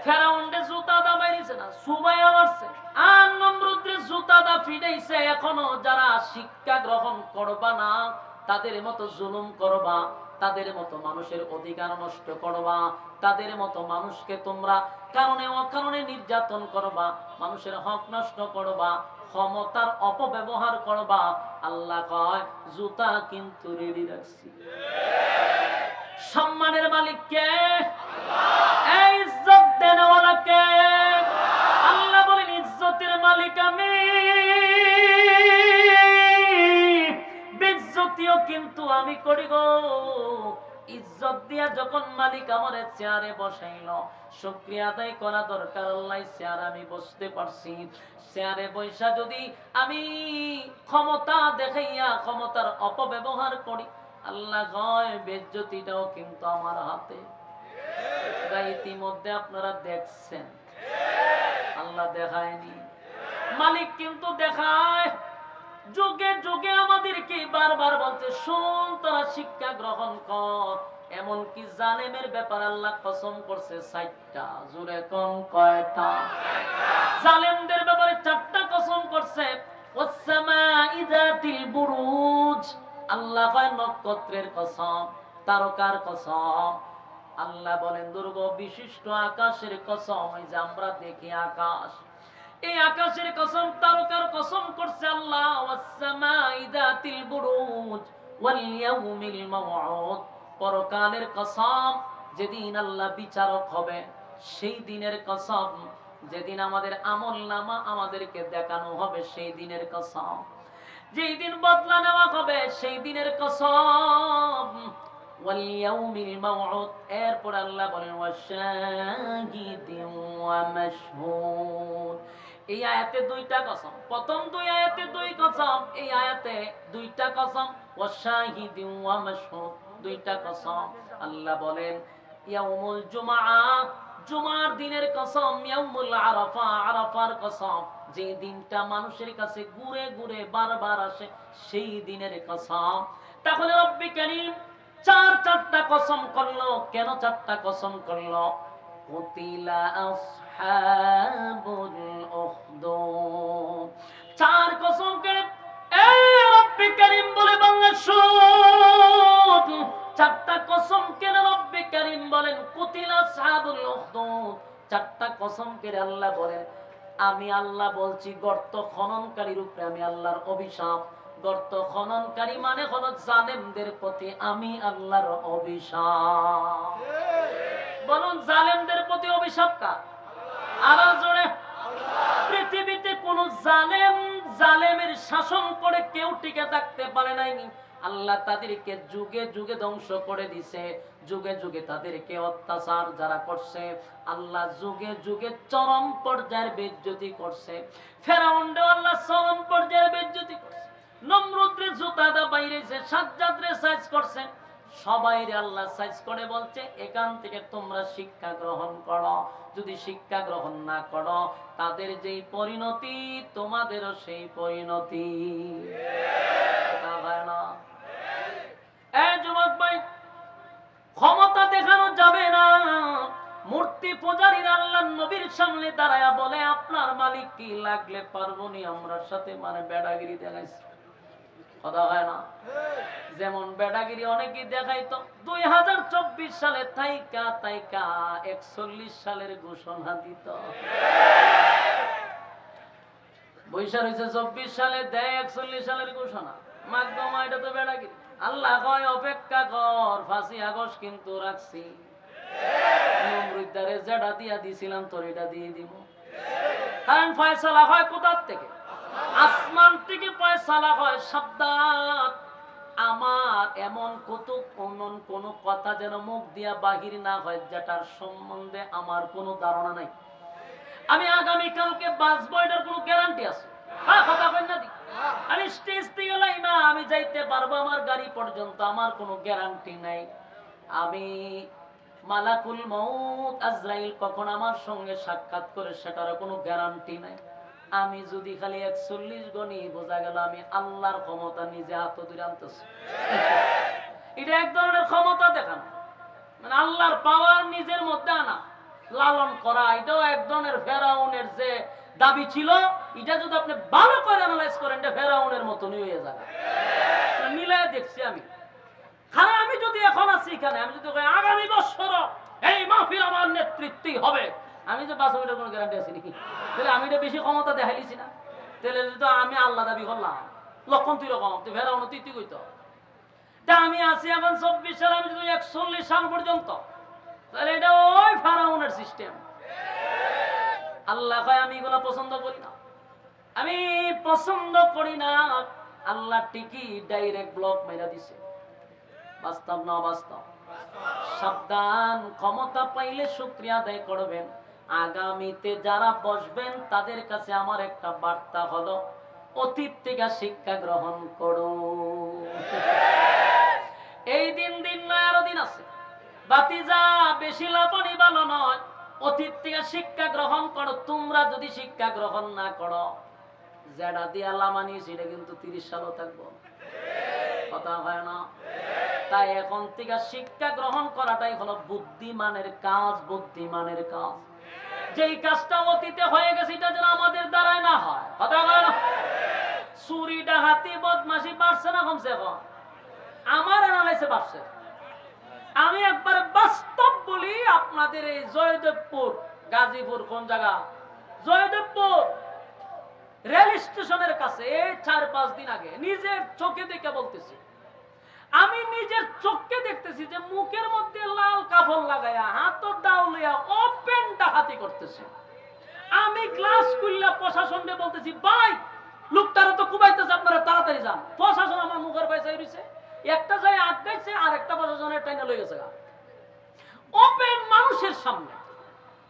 ফেরাউনরে জুতা দা মারিছে না, সুবাইয়া মারছে, আর নমরুদরে জুতা দা ফিডাইছে। এখনো যারা শিক্ষা গ্রহণ করবা না, তাদের মতো জুলুম করবা, তাদের মতো মানুষের অধিকার নষ্ট করবা, তাদের মতো মানুষকে তোমরা কারণে অকারণে নির্যাতন করবা, মানুষের হক নষ্ট করবা, ক্ষমতার অপব্যবহার করবা, আল্লাহ কয় জুতা কিন্তু রেডি রাখছি। সম্মানের মালিক কে? আল্লাহ। ইজ্জত দেনওয়ালা কে? আল্লাহ বলেন ইজ্জতের মালিক আমি, বেইজ্জতিও কিন্তু আমি করি গো। ইজ্জত দিয়া যখন মালিক আমারে চেয়ারে বসাইলো, শুকরিয়া আদায় করা দরকার, আল্লাহ চেয়ার আমি বসতে পারছি। চেয়ারে বৈশা যদি আমি ক্ষমতা দেখাইয়া ক্ষমতার অপব্যবহার করি, আল্লাহ কয় বেইজ্জতিটাও কিন্তু আমার হাতে। যা ইতিমধ্যে আপনারা দেখছেন, আল্লাহ দেখায়নি, মালিক কিন্তু দেখায়। যুগে যুগে আমাদেরকে বারবার বলছে শোন, তোরা শিক্ষা গ্রহণ কর। এমনকি জালেমের ব্যাপার আল্লাহ কসম করছে 4টা। জোরে কোন কয়টা? জালেমদের ব্যাপারে 4টা কসম করছে। ওয়াসসামাই যাতিল বুরুজ, আল্লাহ কয় নক্ষত্রের কসম, তারকার কসম। আল্লাহ বলেন দুর্গ বিশিষ্ট আকাশের কসম, এই যে আমরা দেখি আকাশ, এই আকাশের কসম, তারকার কসম করছে আল্লাহ। ওয়াসসামাই যাতিল বুরুজ ওয়াল ইয়াউমিল মাউউদ, পরকালের কসম, যেদিন আল্লাহ বিচারক হবে সেই দিনের কসম, যেদিন আমাদের আমলনামা আমাদেরকে দেখানো হবে সেই দিনের কসম, যেই দিন বদলা নেওয়া হবে সেই দিনের কসম। ওয়াল ইয়াউমিল মাউউদ, এরপর আল্লাহ বলেন ওয়াশাহিদিন ওয়া মাশহুদ। এই আয়াতে 2টা কসম, প্রথম 2 আয়াতে 2 কসম, এই আয়াতে 2টা কসম। ওয়াশাহিদিন ওয়া মাশহুদ, 2টা কসম। আল্লাহ বলেন ইয়াউমুল জুমআ, জুমার দিনের কসম। ইয়াউমুল আরাফা, আরাফার কসম, যে দিনটা মানুষের কাছে ঘুরে ঘুরে বারবার আসে সেই দিনের কসম। তাহলে রব্বি কারীম 4টা কসম করলো। কেন 4টা কসম করলো? কুতিলা আসহাবুল উখদুদ, 4 কসম করে এ রব্বি কারীম বলে বাংলা শুন। 4টা কসম কেন রব্বি কারীম বলেন কুতিলা আসহাবুল উখদুদ? 4টা কসম করে আল্লাহ বলেন আমি আল্লাহ বলছি গর্ত খননকারীর উপরে আমি আল্লাহর অভিশাপ। গর্ত খননকারী মানে হলো জালেমদের প্রতি আমি আল্লাহর অভিশাপ। বলুন জালেমদের প্রতি অভিশাপ কার? আরো জোরে। পৃথিবীতে কোন জালেম জালেমের শাসন করে কেউ টিকে থাকতে পারে নাই। আল্লাহ তাদেরকে যুগে যুগে ধ্বংস করে দিছে। যুগে যুগে তাদেরকে অত্যাচার যারা করছে, আল্লাহ যুগে যুগে চরম পর্যায়ের বেইজ্জতি করছে। ফেরাউনরে আল্লাহ চরম পর্যায়ের বেইজ্জতি করছে। নমরুদরে জুতা দা বাইরেছে, সাজ্জাদরে সাইজ করছে, সবাইরে আল্লাহ সাইজ করে বলছে এখান থেকে তোমরা শিক্ষা গ্রহণ করো। যদি শিক্ষা গ্রহণ না করো তাদের যেই পরিণতি তোমাদেরও সেই পরিণতি। যুবক ভাই, ক্ষমতা দেখানো যাবে না। মূর্তি পূজারীরা আল্লাহর নবীর সামনে দাঁড়ায়া বলে আপনার মালিক কি লাগলে পারবনি আমরা সাথে, মানে বেড়াগিরি দেখাইছে। কথা হয় না? যেমন বেড়াগিরি অনেকেই দেখাইতো 2024 সালে তাইকা 41 সালের ঘোষণা দিত। বৈশা রয়েছে 24 সালে দেয় 41 সালের ঘোষণা। মাগমা এটা তো বেড়াগিরি। আল্লাহ কয় অপেক্ষা কর, 5ই আগস্ট কিন্তু রাখছি। নমরুদ্দারে যেটা দিয়া দিছিলাম তোর এটা দিয়ে দিব। কারণ ফয়সালা হয় কোথার থেকে? আসমান থেকে ফয়সালা হয়। সাবধান, আমার এমন কোন কথা যেন মুখ দিয়া বাহির না হয় যেটার সম্বন্ধে আমার কোনো ধারণা নাই। আমি আগামীকালকে বাঁচবো এটার কোনো গ্যারান্টি আছে? কথা কই না? আমি স্টেজ থেকে লাইমা আমি যাইতে পারবো আমার গাড়ি পর্যন্ত, আমার কোনো গ্যারান্টি নাই। আমি মালাকুল মউত আজরাইল কখন আমার সঙ্গে সাক্ষাৎ করে সেটার কোনো গ্যারান্টি নাই। আমি যদি খালি 41 গণি বোঝা গেল আমি আল্লাহর ক্ষমতা নিজে হাতে ধরে আনতেছি। এটা এক ধরনের ক্ষমতা দেখানো, মানে আল্লাহর পাওয়ার নিজের মধ্যে আনা। লালন করা, এটাও এক ধরনের ফেরাউনের যে দাবি ছিল, এটা যদি আপনি ভালো করে অ্যানালাইজ করেন, এটা ফেরাউনের মতনই হয়ে যাবে। মিলায় দেখছি আমি। কারণ আমি যদি এখন আছি এখানে, আমি যদি আগামী বছর এই মাহফিল আমার নেতৃত্বই হবে, আমি যে বাস্তবের কোনো গ্যারান্টি আছে নাকি? তাহলে আমি এটা বেশি ক্ষমতা দেখাইছি না, তাহলে তো আমি আল্লাহ দাবি করলাম লক্ষণ তুই রকম তুই ফেরাউন তুই কইতো। তা আমি আছি এখন 24 সাল, আমি যদি 41 সাল পর্যন্ত, তাহলে এটা ওই ফেরাউনের সিস্টেম। আল্লাহ কয় আমি এগুলো পছন্দ করি না, আমি পছন্দ করি না। আল্লাহ ঠিকই ডাইরেক্ট ব্লক মেরা দিছে। বাস্তব না বাস্তব? সাবধান, ক্ষমতা পাইলে শুকরিয়া আদায় করবেন। আগামীতে যারা বসবেন তাদের কাছে আমার একটা বার্তা হলো, অতীত থেকে শিক্ষা গ্রহণ করো। এই দিন নয়, আরো দিন আছে। বাতিজা বেশি লাপানি ভালো নয়, অতীত থেকে শিক্ষা গ্রহণ করো। তোমরা যদি শিক্ষা গ্রহণ না করো, যেটা দিয়া লামানি সেটা কিন্তু 30 সালও থাকবো, কথা হয় না? তাই এখন থেকে শিক্ষা গ্রহণ করাটাই হলো বুদ্ধিমানের কাজ, বুদ্ধিমানের কাজ। যেই কাজটা অতীতে হয়ে গেছে এটা যেন আমাদের দ্বারাই না হয়, কথা হয় না? চুরি ডাকাতি বদমাশি বাড়ছে না কমছে? এখন আমার অ্যানালাইসে বাড়ছে। আমি একবার বাস্তব বলি আপনাদের, এই জয়দেবপুর, গাজীপুর কোন জায়গা, জয়দেবপুর রেল স্টেশনের কাছে 4-5 দিন আগে নিজের চোখে দেখে বলতেছি, আমি নিজের চোখে দেখতেছি যে মুখের মধ্যে লাল কাপড় লাগায়া হাতর দাও লইয়া ওপেন ডাকাতি করতেছে। আমি গ্লাস খুললা প্রশাসনকে বলতেছি, ভাই লোকটারা তো কুবাইতেছে, আপনারা তাড়াতাড়ি যান। প্রশাসন আমার মুখের পয়সা হইছে, একটা জায়গায় আটকাইছে আর একটা প্রশাসনের টাইনে লই গেছে ওপেন মানুষের সামনে।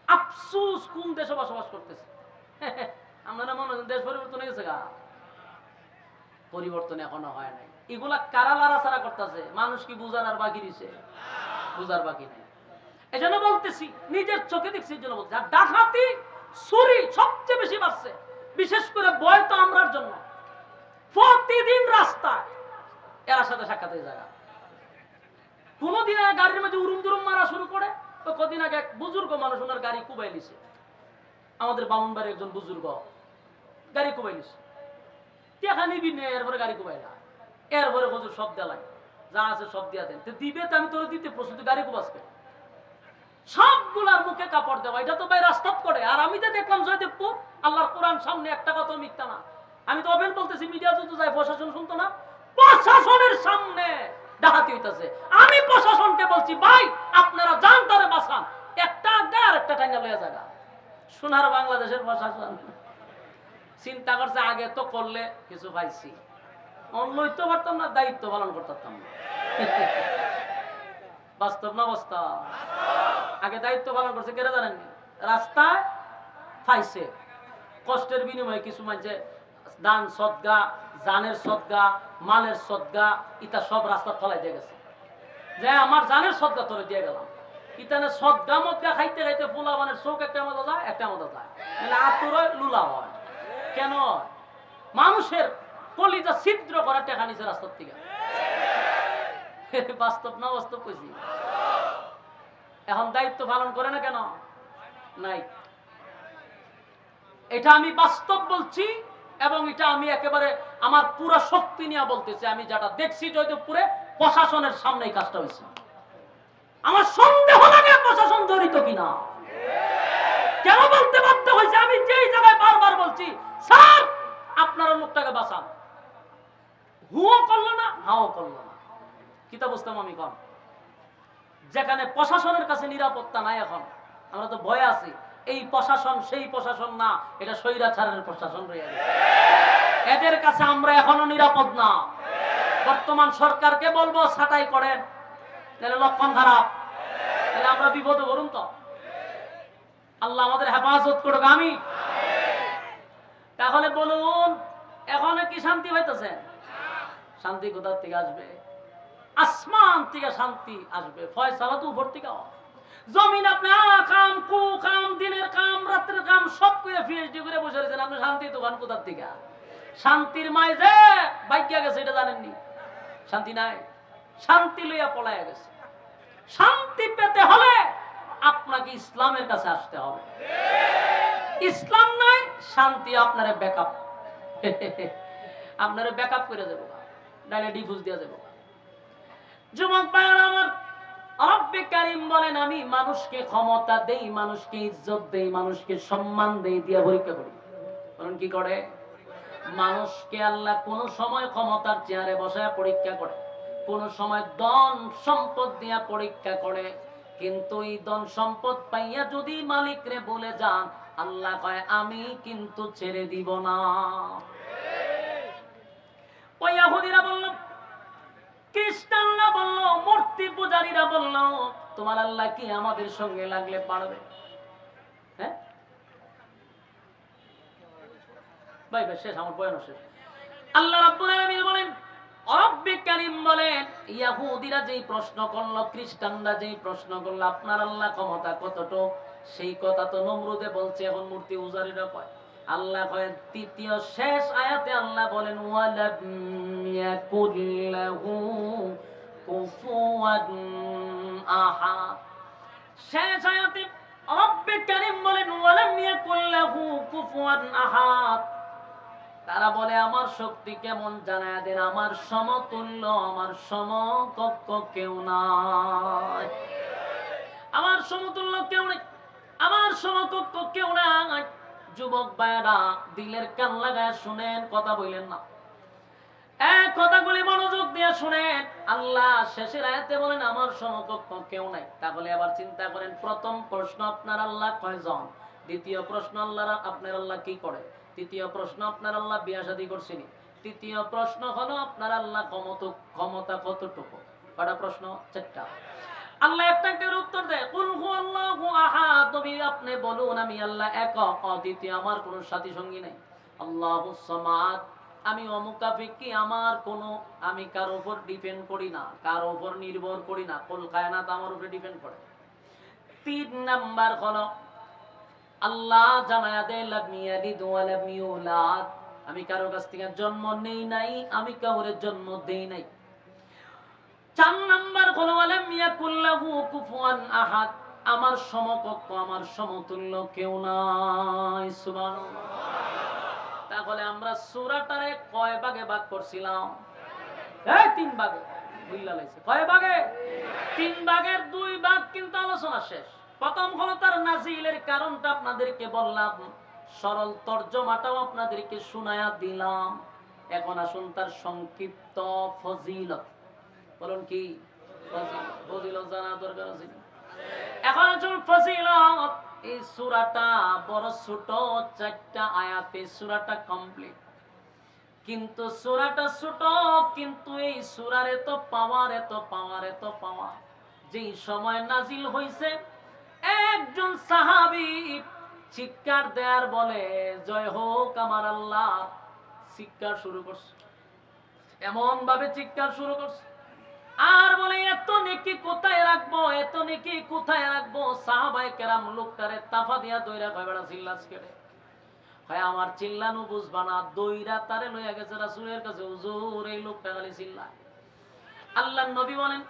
আফসোস, কোন দেশে বসবাস করতেছে? আমরা মনে হয় দেশ পরিবর্তন হয়ে গেছে গা? পরিবর্তন এখনো হয় নাই। এগুলা কারা লাড়াছাড়া করতেছে? মানুষ কি বুঝার আর বাকি দিছে? বুঝার বাকি নাই। এজন্য বলতেছি, নিজের চোখে দেখছি, এজন্য বলছি। আর ডাকাতি চুরি সবচেয়ে বেশি বাড়ছে, বিশেষ করে ভয় তো আমরার জন্য। প্রতিদিন রাস্তায় এর সাথে সাক্ষাৎ হয়ে যায়। কোনদিন গাড়ির মধ্যে উরুম দুরুম মারা শুরু করে, তো কদিন আগে এক বুজুর্গ মানুষ ওনার গাড়ি কুবাই নিছে। আমাদের বামুনবাড়ির একজন বুজুর্গ গাড়ি কুবাই নিছে, টেকা নিবি নে, এরপরে গাড়ি কুবাই না, এরপরে হুজুর সব দেলাই যা আছে সব দিয়া দেন। দিবে তো আমি তোর দিতে প্রস্তুত, গাড়ি কুবাসকে সবগুলার মুখে কাপড় দেওয়া, এটা তো ভাই রাস্তাত করে। আর আমি তো দেখলাম জয়দেবপুর, আল্লাহর কোরআন সামনে, একটা কথা মিথ্যা না। আমি তো ওপেন বলতেছি, মিডিয়া যদি যায় প্রশাসন শুনতো না, প্রশাসনের সামনে ডাকাতি হইতাছে। আমি প্রশাসনকে বলছি, ভাই আপনারা যান, তারে বাঁচান, একটা আড্ডা আর একটা টাঙ্গা লইয়া জায়গা। সোনার বাংলাদেশের প্রশাসন চিন্তা করছে, আগে তো করলে কিছু পাইছি, লইতে পারতাম না, দায়িত্ব পালন করতাম না। বাস্তব না বাস্তব? আগে দায়িত্ব পালন করছে কেন জানেন? রাস্তায় পাইছে, কষ্টের বিনিময়ে কিছু মানছে দান সদগা, জানের সদগা, মালের সদগা, ইটা সব রাস্তা ফলাই দিয়ে গেছে, যে আমার জানের সদগা তোরে দিয়ে গেলাম। ইতানে সদগা মদগা খাইতে খাইতে পোলা বানের চোখ একটা মজা যায়, একটা মজা যায়, মানে আতুর লুলা হয়। কেন? মানুষের কলিজা ছিদ্র করা টেকা নিছে রাস্তার থেকে। বাস্তব না বাস্তব কইছি? এখন দায়িত্ব পালন করে না কেন? নাই। এটা আমি বাস্তব বলছি, এবং এটা আমি একেবারে আমার পুরো শক্তি নিয়ে বলতেছি। আমি যেটা দেখছি জয়দেবপুরে, প্রশাসনের সামনে এই কাজটা হয়েছে। আমার সন্দেহ লাগে প্রশাসন জড়িত কিনা। কেন বলতে বাধ্য হয়েছে? আমি যেই জায়গায় বারবার বলছি, স্যার আপনারা লোকটাকে বাঁচান, হুও করলো না, হাও করলো না, কিতা বুঝতাম আমি? কম যেখানে প্রশাসনের কাছে নিরাপত্তা নাই, এখন আমরা তো ভয় আছি। এই প্রশাসন সেই প্রশাসন না, এটা স্বৈরাচারের প্রশাসন রয়ে গেছে। এদের কাছে আমরা এখনো নিরাপদ না। বর্তমান সরকারকে বলবো ছাঁটাই করেন, তাহলে লক্ষণ খারাপ, তাহলে আমরা বিপদে করুন। তো আল্লাহ আমাদের হেফাজত করুক, আমি। তাহলে বলুন, এখন কি শান্তি পাইতেছে? শান্তি কোথার থেকে আসবে? আসমান থেকে শান্তি আসবে, ফয়সালা তো উপর থেকে। জমিন আপনি কাম কু কাম, দিনের কাম রাতের কাম সব করে পিএইচডি করে বসে রয়েছেন, আপনি শান্তি দোকান কোথার থেকে? শান্তির মায় যে বাইকিয়া গেছে এটা জানেননি? শান্তি নাই, শান্তি লইয়া পলাইয়া গেছে। শান্তি পেতে হলে আপনাকে ইসলামের কাছে আসতে হবে। ইসলাম নাই শান্তি আপনারে ব্যাকআপ আপনারে ব্যাকআপ করে দেব, ডাইলে ডিফিউজ দিয়ে দেব। যুবক ভাইরা আমার, রব্বে কারীম বলেন আমি মানুষকে ক্ষমতা দেই, মানুষকে ইজ্জত দেই, মানুষকে সম্মান দেই, দিয়া পরীক্ষা করি। কারণ কি করে? মানুষকে আল্লাহ কোন সময় ক্ষমতার চেয়ারে বসায় পরীক্ষা করে, কোন সময় ধন সম্পদ দিয়া পরীক্ষা করে। কিন্তু এই ধন সম্পদ পাইয়া যদি মালিকরে বলে যান, আল্লাহ কয় আমি কিন্তু ছেড়ে দিব না। ওই ইহুদিরা বলল, খ্রিস্টানরা বলল, মূর্তি পূজারীরা বলল, তোমার আল্লাহ কি আমাদের সঙ্গে লাগলে পারবে? হ্যাঁ ভাই ভাই, শেষ, আমার বয়ান শেষ। আল্লাহ রাব্বুল আলামিন বলেন, রব্বে কারীম বলেন, ইহুদিরা যেই প্রশ্ন করলো, খ্রিস্টানরা যেই প্রশ্ন করলো, আপনার আল্লাহ ক্ষমতা কতটুকু, সেই কথা তো নমরুদে বলছে, এখন মূর্তি পূজারীরা কয়। আল্লাহ কয় তৃতীয় শেষ আয়াতে আল্লাহ বলেন, ওয়ালাম ইয়াকুল লাহু কুফুয়ান আহাদ। শেষ আয়াতে রব্বে কারীম বলেন, ওয়ালাম ইয়াকুল লাহু কুফুয়ান আহাদ। তারা বলে আমার শক্তি কেমন জানায় দেন, আমার সমতুল্য, আমার সমকক্ষ কেউ নাই, আমার সমতুল্য কেউ নেই, আমার সমকক্ষ কেউ নাই। যুবক ভাইরা দিলের কান লাগায় শুনেন, কথা বললেন না, এক কথাগুলি মনোযোগ দিয়ে শুনেন। আল্লাহ শেষের আয়াতে বলেন আমার সমকক্ষ কেউ নাই। তাহলে আবার চিন্তা করেন, প্রথম প্রশ্ন আপনার আল্লাহ কয়জন, দ্বিতীয় প্রশ্ন আল্লাহ আপনার আল্লাহ কি করে, তৃতীয় প্রশ্ন আপনার আল্লাহ বিয়া শাদী করছেনি, তৃতীয় প্রশ্ন হলো আপনার আল্লাহ ক্ষমতা কতটুকু। কয়টা প্রশ্ন? চারটা। আল্লাহ একটার উত্তর দেয়, কুল হুয়াল্লাহু আহাদ, নবী আপনি বলুন আমি আল্লাহ একক, অদ্বিতীয়, আমার কোনো সাথী সঙ্গী নাই। আল্লাহুস সামাদ, আমি অমুকাফিকি, আমার কোনো, আমি কারো উপর ডিপেন্ড করি না, কারো উপর নির্ভর করি না, কুল কায়নাত আমার উপরে ডিপেন্ড করে। তিন নাম্বার হলো আল্লাহ জানায়া দেয় লাম ইয়ালিদ ওয়া লাম ইউলাদ, আমি কারো কাছ থেকে জন্ম নেই নাই, আমি কাউরে জন্ম দেই নাই। চার নাম্বার হলো ওয়ালাম ইয়াকুল লাহু কুফুয়ান আহাদ, আমার সমকক্ষ, আমার সমতুল্য কেউ নাই। সুবহানাল্লাহ। তাহলে আমরা সূরাটারে কয় ভাগে ভাগ করছিলাম? এই তিন ভাগে। বুঝলা লাইছে কয় ভাগে? তিন ভাগের দুই ভাগ কিন্তু আলোচনা শেষ। প্রথম হলো তার নাজিলের কারণটা আপনাদেরকে বললাম, সরল তরজমাটাও আপনাদেরকে শোনায়া দিলাম। এখন আসুন তার সংক্ষিপ্ত ফজিলত। বলুন কি ফজিলত জানা দরকার আছে? এখন আসুন ফজিলত। এই সূরাটা বড় ছোট, 4টা আয়াতে সূরাটা কমপ্লিট। কিন্তু সূরাটা ছোট, কিন্তু এই সূরার এত পাওয়ার, এত পাওয়ার, এত পাওয়ার। যেই সময় নাজিল হইছে, একজন সাহাবী চিৎকার দেয়ার বলে জয় হোক আমার আল্লাহ, চিৎকার শুরু করছে, এমন ভাবে চিৎকার শুরু করছে, আর বলে এত নেকি কোথায় রাখবো, এত নেকি কোথায় রাখবো। সাহাবায়ে কেরাম লোকটারে তাফা দিয়া দইরা কয় বেড়া চিল্লাস কেড়ে, হয় আমার চিল্লানো বুঝবা না, দইরা তারে লইয়া গেছে রাসূলের কাছে, হুজুর এই লোকটা খালি চিল্লায়। আল্লাহর নবী বলেন,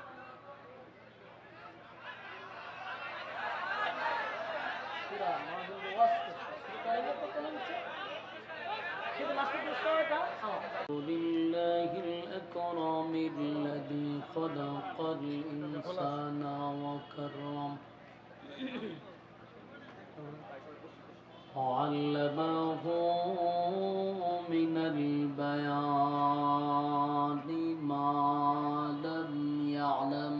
لله الأكرم الذي خلق الإنسان وكرم وعلمه من البيان ما لم يعلم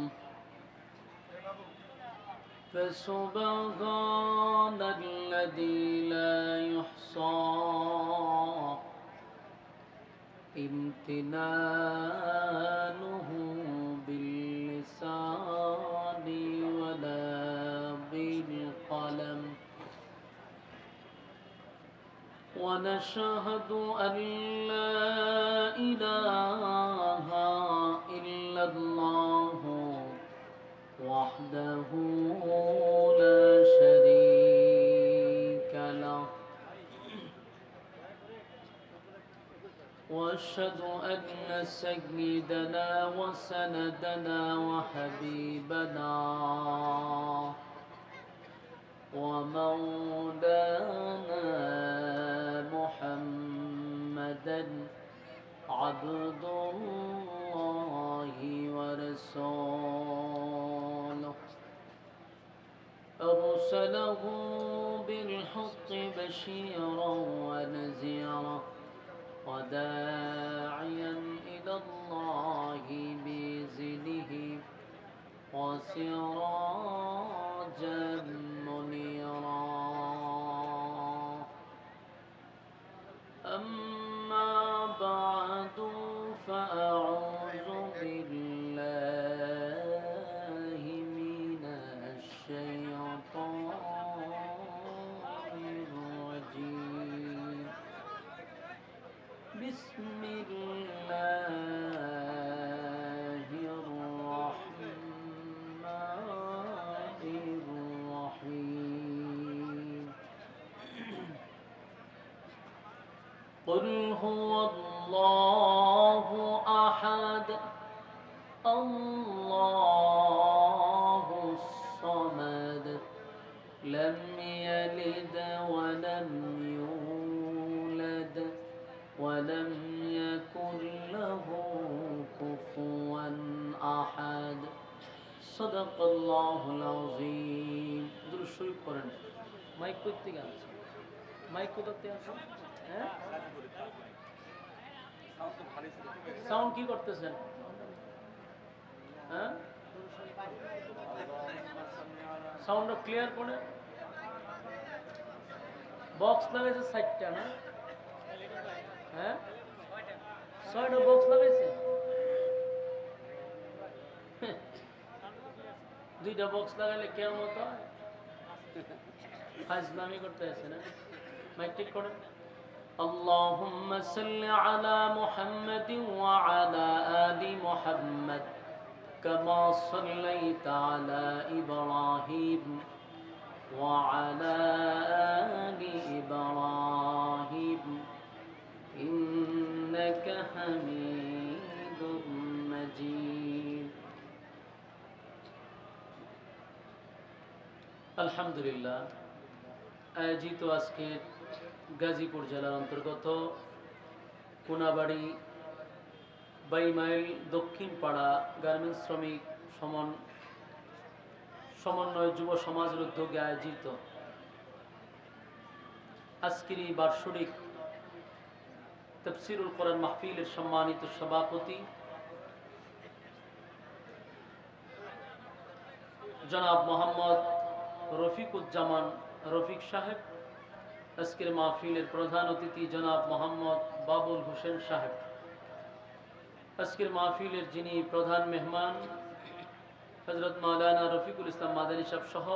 فسبحان الذي لا يحصى امتنانه باللسان ولا بالقلم ونشهد أن لا إله إلا الله وحده لا شريك له وأشهد أن سيدنا وسندنا وحبيبنا ومولانا محمدا عبد الله ورسوله أرسله بالحق بشيرا ونذيرا وداعيا إلى الله بإذنه وسراجا منيرا أما بعد فأعوذ بالله من الشيطان الرجيم بسم الله الرحمن الرحيم قل هو الله أحد الله الصمد لم يلد ولم يولد ولم يكن له كفوا أحد صدق الله العظيم درود شريف পড়েন মাইক করতে গেছে মাইক কোথাতে আছে হ্যাঁ সাউন্ড কি করতেছেন হ্যাঁ সাউন্ড ক্লিয়ার করে বক্স লাগাইছে 60টা না হ্যাঁ 6টা বক্স লাগাইছে 2টা বক্স লাগাইলে কেমন হয় ফাজলামি করতে আছে না মাইক ঠিক করে اللهم صل على محمد وعلى آل محمد كما صليت على إبراهيم وعلى آل إبراهيم إنك حميد مجيد الحمد لله আয়োজিত আজকের গাজীপুর জেলার অন্তর্গত কোনাবাড়ি 22 মাইল দক্ষিণ পাড়া গার্মেন্টস শ্রমিক সমন্বয় যুব সমাজের উদ্যোগে আয়োজিত আজকের এই বার্ষিক তাফসীরুল কোরআন মাহফিলের সম্মানিত সভাপতি জনাব মোহাম্মদ রফিকুজ্জামান রফিক সাহেব, আজকের মাহফিলের প্রধান অতিথি জনাব মোহাম্মদ বাবুল হোসেন সাহেব, আজকের মাহফিলের যিনি প্রধান মেহমান হযরত মাওলানা রফিকুল ইসলাম মাদানী সাহেব সহ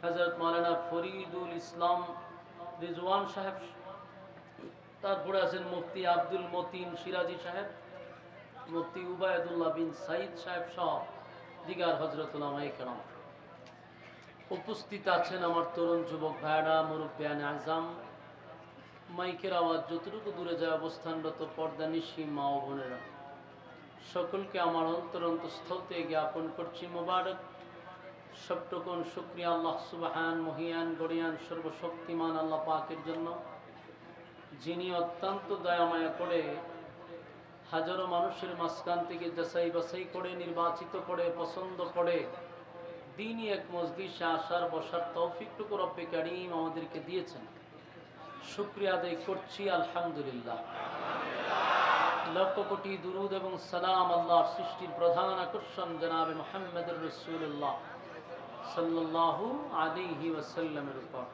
হযরত মাওলানা ফরিদুল ইসলাম রিজওয়ান সাহেব, তারপরে আছেন মুফতি আব্দুল মতিন সিরাজি সাহেব, মুফতি উবায়দুল্লাহ বিন সাইদ সাহেব সহ দিগার হযরত উলামায়ে কেরাম। উপস্থিত আছেন আমার তরুণ যুবক ভাইরা, মুরব্বিয়ানে আজম, মাইকের আওয়াজ যতটুকু দূরে যায় অবস্থানরত পর্দানিশী মা ও বোনেরা, সকলকে আমার অন্তরস্থল থেকে জ্ঞাপন করছি মোবারক সবটুকুন শুকরিয়া আল্লাহ সুবহান মহিয়ান গরিয়ান সর্বশক্তিমান আল্লাহ পাকের জন্য, যিনি অত্যন্ত দয়ামায়া করে হাজারো মানুষের মাঝখান থেকে যাচাই বাছাই করে নির্বাচিত করে পছন্দ করে দিনই এক মজলিসে আসার বসার তৌফিকটুকু রব্বে কারীম আমাদেরকে দিয়েছেন। শুকরিয়া আদায় করছি আলহামদুলিল্লাহ। লক্ষ কোটি দুরুদ এবং সালাম আল্লাহর সৃষ্টির প্রধান আকর্ষণ জনাবে মুহাম্মদুর রাসূলুল্লাহ সাল্লাল্লাহু আলাইহি ওয়াসাল্লামের উপর।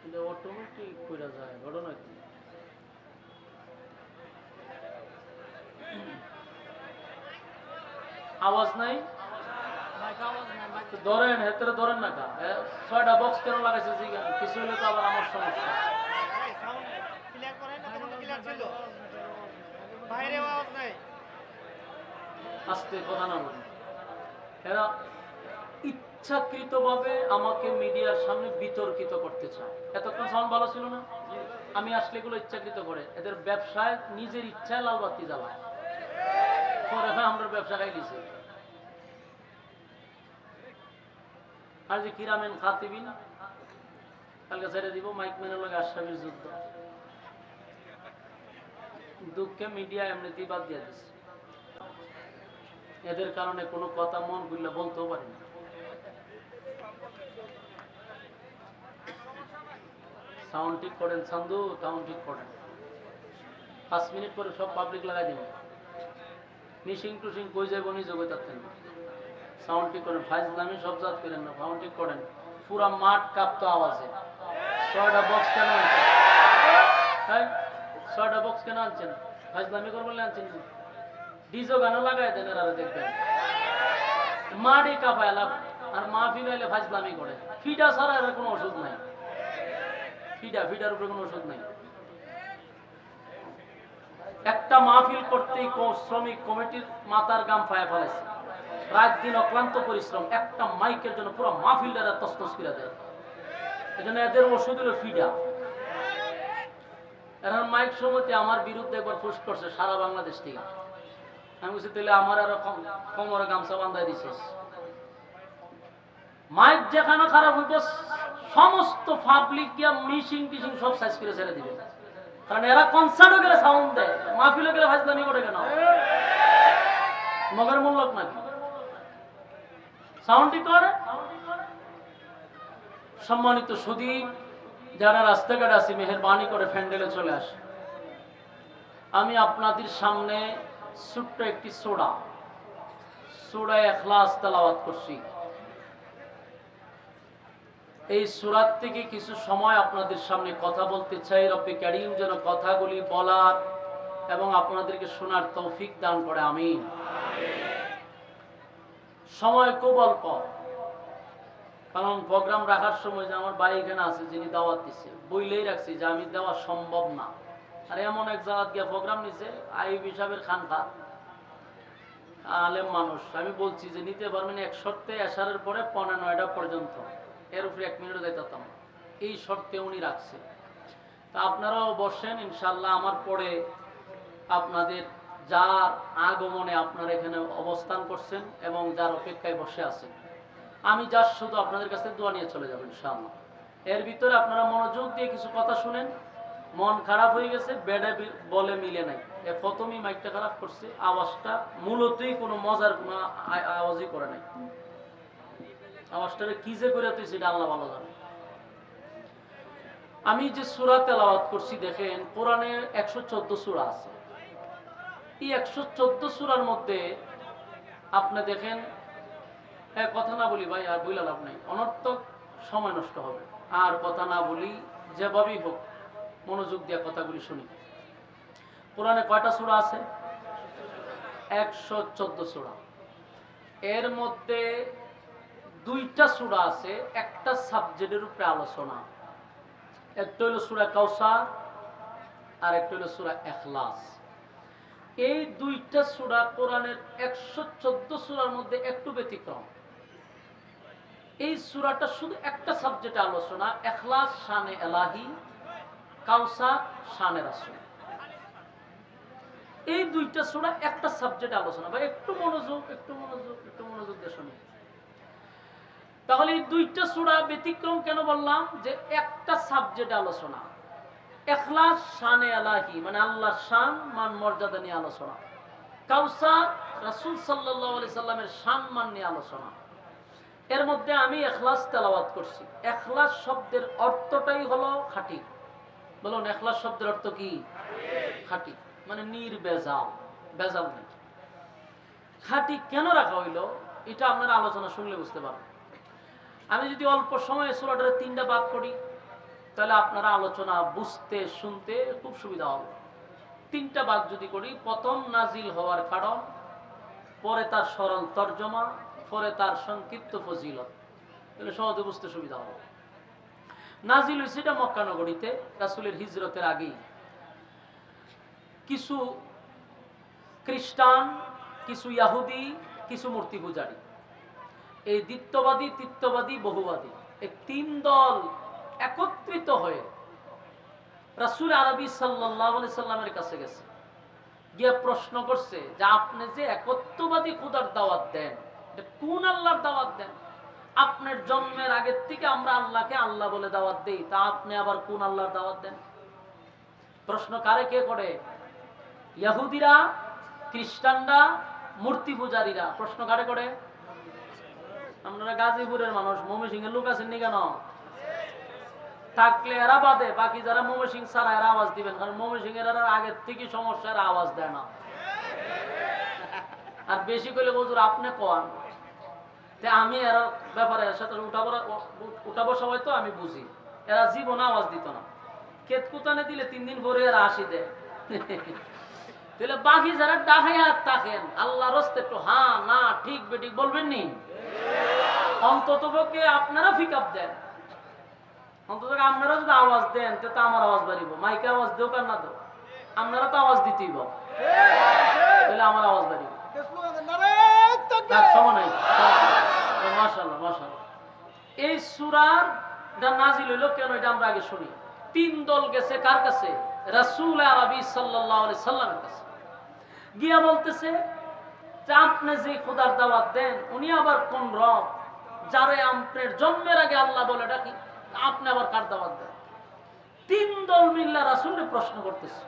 এটা অটোমেটিক কইরা যায়, ঘটনা কি? আওয়াজ নাই, ধরেন হেতরে ধরেন না কা 6টা বক্স কেন লাগাইছে জিগা কিছু হলে তো আবার আমার সমস্যা। ক্লিয়ার করেন না, তখন ক্লিয়ার ছিল, বাইরে আওয়াজ নাই, আস্তে কথা না বলেন। এরা ইচ্ছাকৃতভাবে আমাকে মিডিয়ার সামনে বিতর্কিত করতে চায়। এতক্ষণ সাউন্ড ভালো ছিল না, আমি আসলে এগুলো ইচ্ছাকৃত করে, এদের ব্যবসায় নিজের ইচ্ছায় লালবাতি জ্বালায়, পরে আমরা ব্যবসা খাই দিছে। আর যে কিরামেন খাতিবিন কালকে ছেড়ে দিব, মাইক মেনের লগে আশরাফির যুদ্ধ, দুঃখে মিডিয়া এমনিতেই বাদ দিয়ে দিচ্ছে। এদের কারণে কোনো কথা মন খুললে বলতেও পারি না। সাউন্ড ঠিক করেন সান্দু, সাউন্ড ঠিক করেন, 5 মিনিট পরে সব পাবলিক লাগাই দিন। মিশিং টুসিং কই যাইব নিজে কই থাকতেন না। সাউন্ড ঠিক করেন, ফাইজলামি সব জাত করেন না, সাউন্ড ঠিক করেন। পুরা মাঠ কাঁপতো আওয়াজে। 6টা বক্স কেন আনছেন? হ্যাঁ, 6টা বক্স কেন আনছেন? ফাইজলামি করবেন আনছেন? ডিজো গানও লাগাই দেন, এরা দেখবেন মাঠই কাঁপায় লাভ। আর মাহফিল হইলে ফাইজলামি করে। ফিডা ছাড়া এর কোনো ওষুধ নাই। ফিডার উপরে কোনো ওষুধ নাই। একটা মাহফিল করতেই শ্রমিক কমিটির মাথার গাম পায়ে ফেলেছে, রাত দিন অক্লান্ত পরিশ্রম, একটা মাইকের জন্য পুরো মাহফিলটা তসতস করে দেয়। এজন্য এদের ওষুধ হলো ফিডা। এখন মাইক সমিতি আমার বিরুদ্ধে একবার পোস্ট করছে সারা বাংলাদেশ থেকে। আমি বলছি তাহলে আমার আরো কোমরে গামছা বান্ধাই দিছিস। মাইক যেখানে খারাপ হইব সমস্ত পাবলিক গিয়া মিশিং টিশিং সব সাইজ করে ছেড়ে দিবে। কারণ এরা কনসার্টও গেলে সাউন্ড দেয়, মাহফিলও গেলে ফাজলামি করে কেন? মগের মূল্যক নাকি সাউন্ডই করে? সম্মানিত সুধী, যারা রাস্তাঘাটে আছি মেহেরবানি করে ফ্যান্ডেলে চলে আসে। আমি আপনাদের সামনে ছোট্ট একটি সূরা ইখলাস তেলাওয়াত করছি। এই সূরা থেকে কিছু সময় আপনাদের সামনে কথা বলতে চাই। রব্বে কারীম যেন কথাগুলি বলার এবং আপনাদেরকে শোনার তৌফিক দান করে, আমিন। সময় খুব অল্প, কারণ প্রোগ্রাম রাখার সময় যে আমার ভাই এখানে আছে যিনি দাওয়াত দিচ্ছে, বইলেই রাখছি যে আমি দেওয়া সম্ভব না। আর এমন এক জায়গা গিয়ে প্রোগ্রাম নিছে, আইব হিসাবের খানখা, আলেম মানুষ। আমি বলছি যে নিতে পারবেন এক শর্তে, এশারের পরে 9:15 পর্যন্ত, এর উপরে 1 মিনিটও দিতাম। এই শর্তে উনি রাখছে। তা আপনারাও বসেন ইনশাল্লাহ। আমার পরে আপনাদের যার আগমনে আপনারা এখানে অবস্থান করছেন এবং যার অপেক্ষায় বসে আছেন, আমি যা শুধু আপনাদের কাছে দোয়া নিয়ে চলে যাবেন ইনশাআল্লাহ। এর ভিতরে আপনারা মনোযোগ দিয়ে কিছু কথা শুনেন। মন খারাপ হয়ে গেছে, বেডে বলে মিলে নাই, প্রথমেই মাইকটা খারাপ করছে, আওয়াজটা মূলতই কোনো মজার কোনো আওয়াজই করে নাই। আওয়াজটারে কি যে করে তুই সেটা আল্লাহ ভালো জানে। আমি যে সূরা তেলাওয়াত করছি, দেখেন কোরআনে 114 সূরা আছে। এই 114 সূরার মধ্যে আপনি দেখেন, কথা না বলি ভাই, আর বইলা লাভ নাই, অনর্থক সময় নষ্ট হবে। আর কথা না বলি, যেভাবেই হোক মনোযোগ দিয়ে কথাগুলি শুনি। কোরআনে কয়টা সূরা আছে? 114 সূরা। এর মধ্যে 2টা সূরা আছে একটা সাবজেক্টের উপরে আলোচনা। একটা হলো সূরা কাউসার আর একটা হলো সূরা ইখলাস। এই 2টা সূরা কোরআনের 114 সূরার মধ্যে একটু ব্যতিক্রম। এই সূরাটা শুধু একটা সাবজেক্টে আলোচনা, ইখলাস শানে এলাহি, কাউসার শানে রাসূল। এই 2টা সূরা একটা সাবজেক্টে আলোচনা। ভাই একটু মনোযোগ দিয়ে শুনুন। তাহলে এই 2টা সূরা ব্যতিক্রম কেন বললাম? যে একটা সাবজেক্টে আলোচনা। ইখলাস শানে এলাহি মানে আল্লাহর শান মান মর্যাদা নিয়ে আলোচনা। কাউসার রাসূল সাল্লাল্লাহু আলাইহি সাল্লামের শান মান নিয়ে আলোচনা। এর মধ্যে আমি ইখলাস তেলাওয়াত করছি। ইখলাস শব্দের অর্থটাই হলো খাঁটি। বলুন, ইখলাস শব্দের অর্থ কি? খাঁটি, মানে নির্ভেজাল, ভেজাল নেই। খাঁটি কেন রাখা হইলো এটা আপনারা আলোচনা শুনলে বুঝতে পারবেন। আমি যদি অল্প সময়ে সূরাটার 3টা ভাগ করি, তাহলে আপনারা আলোচনা বুঝতে শুনতে খুব সুবিধা হবে। 3টা ভাগ যদি করি, প্রথম নাজিল হওয়ার কারণ, পরে তার সরল তর্জমা, পরে তার সংক্ষিপ্ত ফজিলত, তাহলে সহজে বুঝতে সুবিধা হবে। নাজিল হয়েছে এটা মক্কা নগরীতে রাসূলের হিজরতের আগেই। কিছু খ্রিস্টান, কিছু ইহুদি, কিছু মূর্তি পূজারী, এই দ্বিত্ববাদী, তৃতীয়বাদী, বহুবাদী, এই 3 দল একত্রিত হয়ে রাসূল আরবী সাল্লাল্লাহু আলাইহি সাল্লামের কাছে গেছে, গিয়ে প্রশ্ন করছে যে আপনি যে একত্ববাদী খোদার দাওয়াত দেন, এটা কোন আল্লাহর দাওয়াত দেন? আপনার জন্মের আগের থেকে আমরা আল্লাহকে আল্লাহ বলে দাওয়াত দেই, তা আপনি আবার কোন আল্লাহর দাওয়াত দেন? প্রশ্ন কারে কে করে? ইহুদিরা, খ্রিস্টানরা, মূর্তি পূজারীরা। প্রশ্ন কারে করে? আপনারা গাজীপুরের মানুষ, ময়মনসিংহের লোক আছেন নি কেন? থাকলে এরা বাদে, বাকি যারা ময়মনসিংহ ছাড়া এরা আওয়াজ দিবেন, কারণ ময়মনসিংহের এরা আগের থেকে সমস্যা, এরা আওয়াজ দেয় না। আর বেশি করলে হুজুর আপনি কোন, আমি এর ব্যাপারে এর সাথে উঠা বসা হয়তো আমি বুঝি, এরা জীবনে আওয়াজ দিত না। ক্ষেত কুতানে দিলে 3 দিন পরে এরা হাসি দেয়। তাহলে বাকি যারা ডাকাইয়া থাকেন আল্লাহর রাস্তে একটু হ্যাঁ না ঠিক বেঠিক বলবেন নি, অন্তত পক্ষে আপনারা পিকআপ দেন, অন্তত আপনারা যদি আওয়াজ দেন তো আমার আওয়াজ বাড়িব। মাইকে আওয়াজ দেও কার না দেও, আপনারা তো আওয়াজ দিতেই তাহলে আমার আওয়াজ বাড়িব। মাশাআল্লাহ মাশাআল্লাহ। এই সূরার নাজিল হইল কেন এটা আমরা আগে শুনি। 3 দল গেছে কার কাছে? রাসূল আরবী সাল্লাল্লাহু আলাইহি সাল্লামের কাছে। গিয়া বলতেছে যে আপনি যে খোদার দাওয়াত দেন উনি আবার কোন রব, যারে আপনার জন্মের আগে আল্লাহ বলে ডাকি, আপনি আবার কার দাওয়াত দেন? 3 দল মিল্লা রাসূলের প্রশ্ন করতেছে।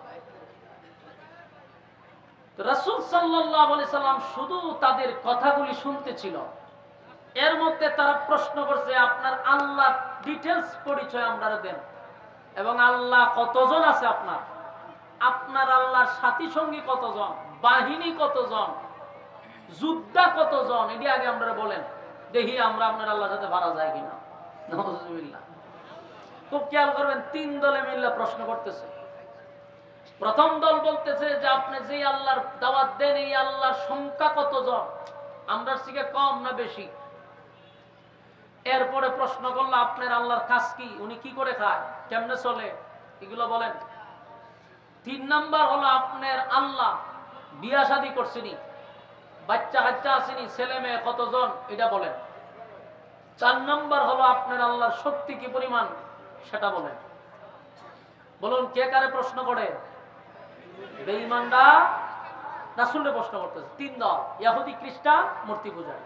রাসূল সাল্লাল্লাহু আলাইহি সাল্লাম শুধু তাদের কথাগুলি শুনতেছিল, এর মধ্যে তারা প্রশ্ন করছে আপনার আল্লাহ ডিটেইলস পরিচয় আপনারা দেন, এবং আল্লাহ কতজন আছে আপনার, আপনার আল্লাহর সাথী সঙ্গী কতজন, বাহিনী কতজন, যোদ্ধা কতজন, এটি আগে আপনারা বলেন, দেখি আমরা আপনার আল্লাহর সাথে পারা যায় কিনা। নাউযুবিল্লাহ। খুব খেয়াল করবেন, 3 দলে মিল্লা প্রশ্ন করতেছে। প্রথম দল বলতেছে যে আপনি যে আল্লাহর দাওয়াত দেন এই আল্লাহর সংখ্যা কতজন, আমরা থেকে কম না বেশি? এরপরে প্রশ্ন করলো আপনার আল্লাহর কাজ কি, উনি কি করে খায়, কেমনে চলে, এগুলো বলেন। 3 নাম্বার হলো আপনার আল্লাহ বিয়া শাদী করছেনি, বাচ্চা কাচ্চা আসেনি, ছেলে মেয়ে কতজন, এটা বলেন। 4 নাম্বার হলো আপনার আল্লাহর শক্তি কি পরিমাণ, সেটা বলেন। বলুন কে কারে প্রশ্ন করে? বেঈমানরা রাসূলকে প্রশ্ন করতেছে। 3 দল, ইহুদি, খ্রিস্টান, মূর্তি পূজারী।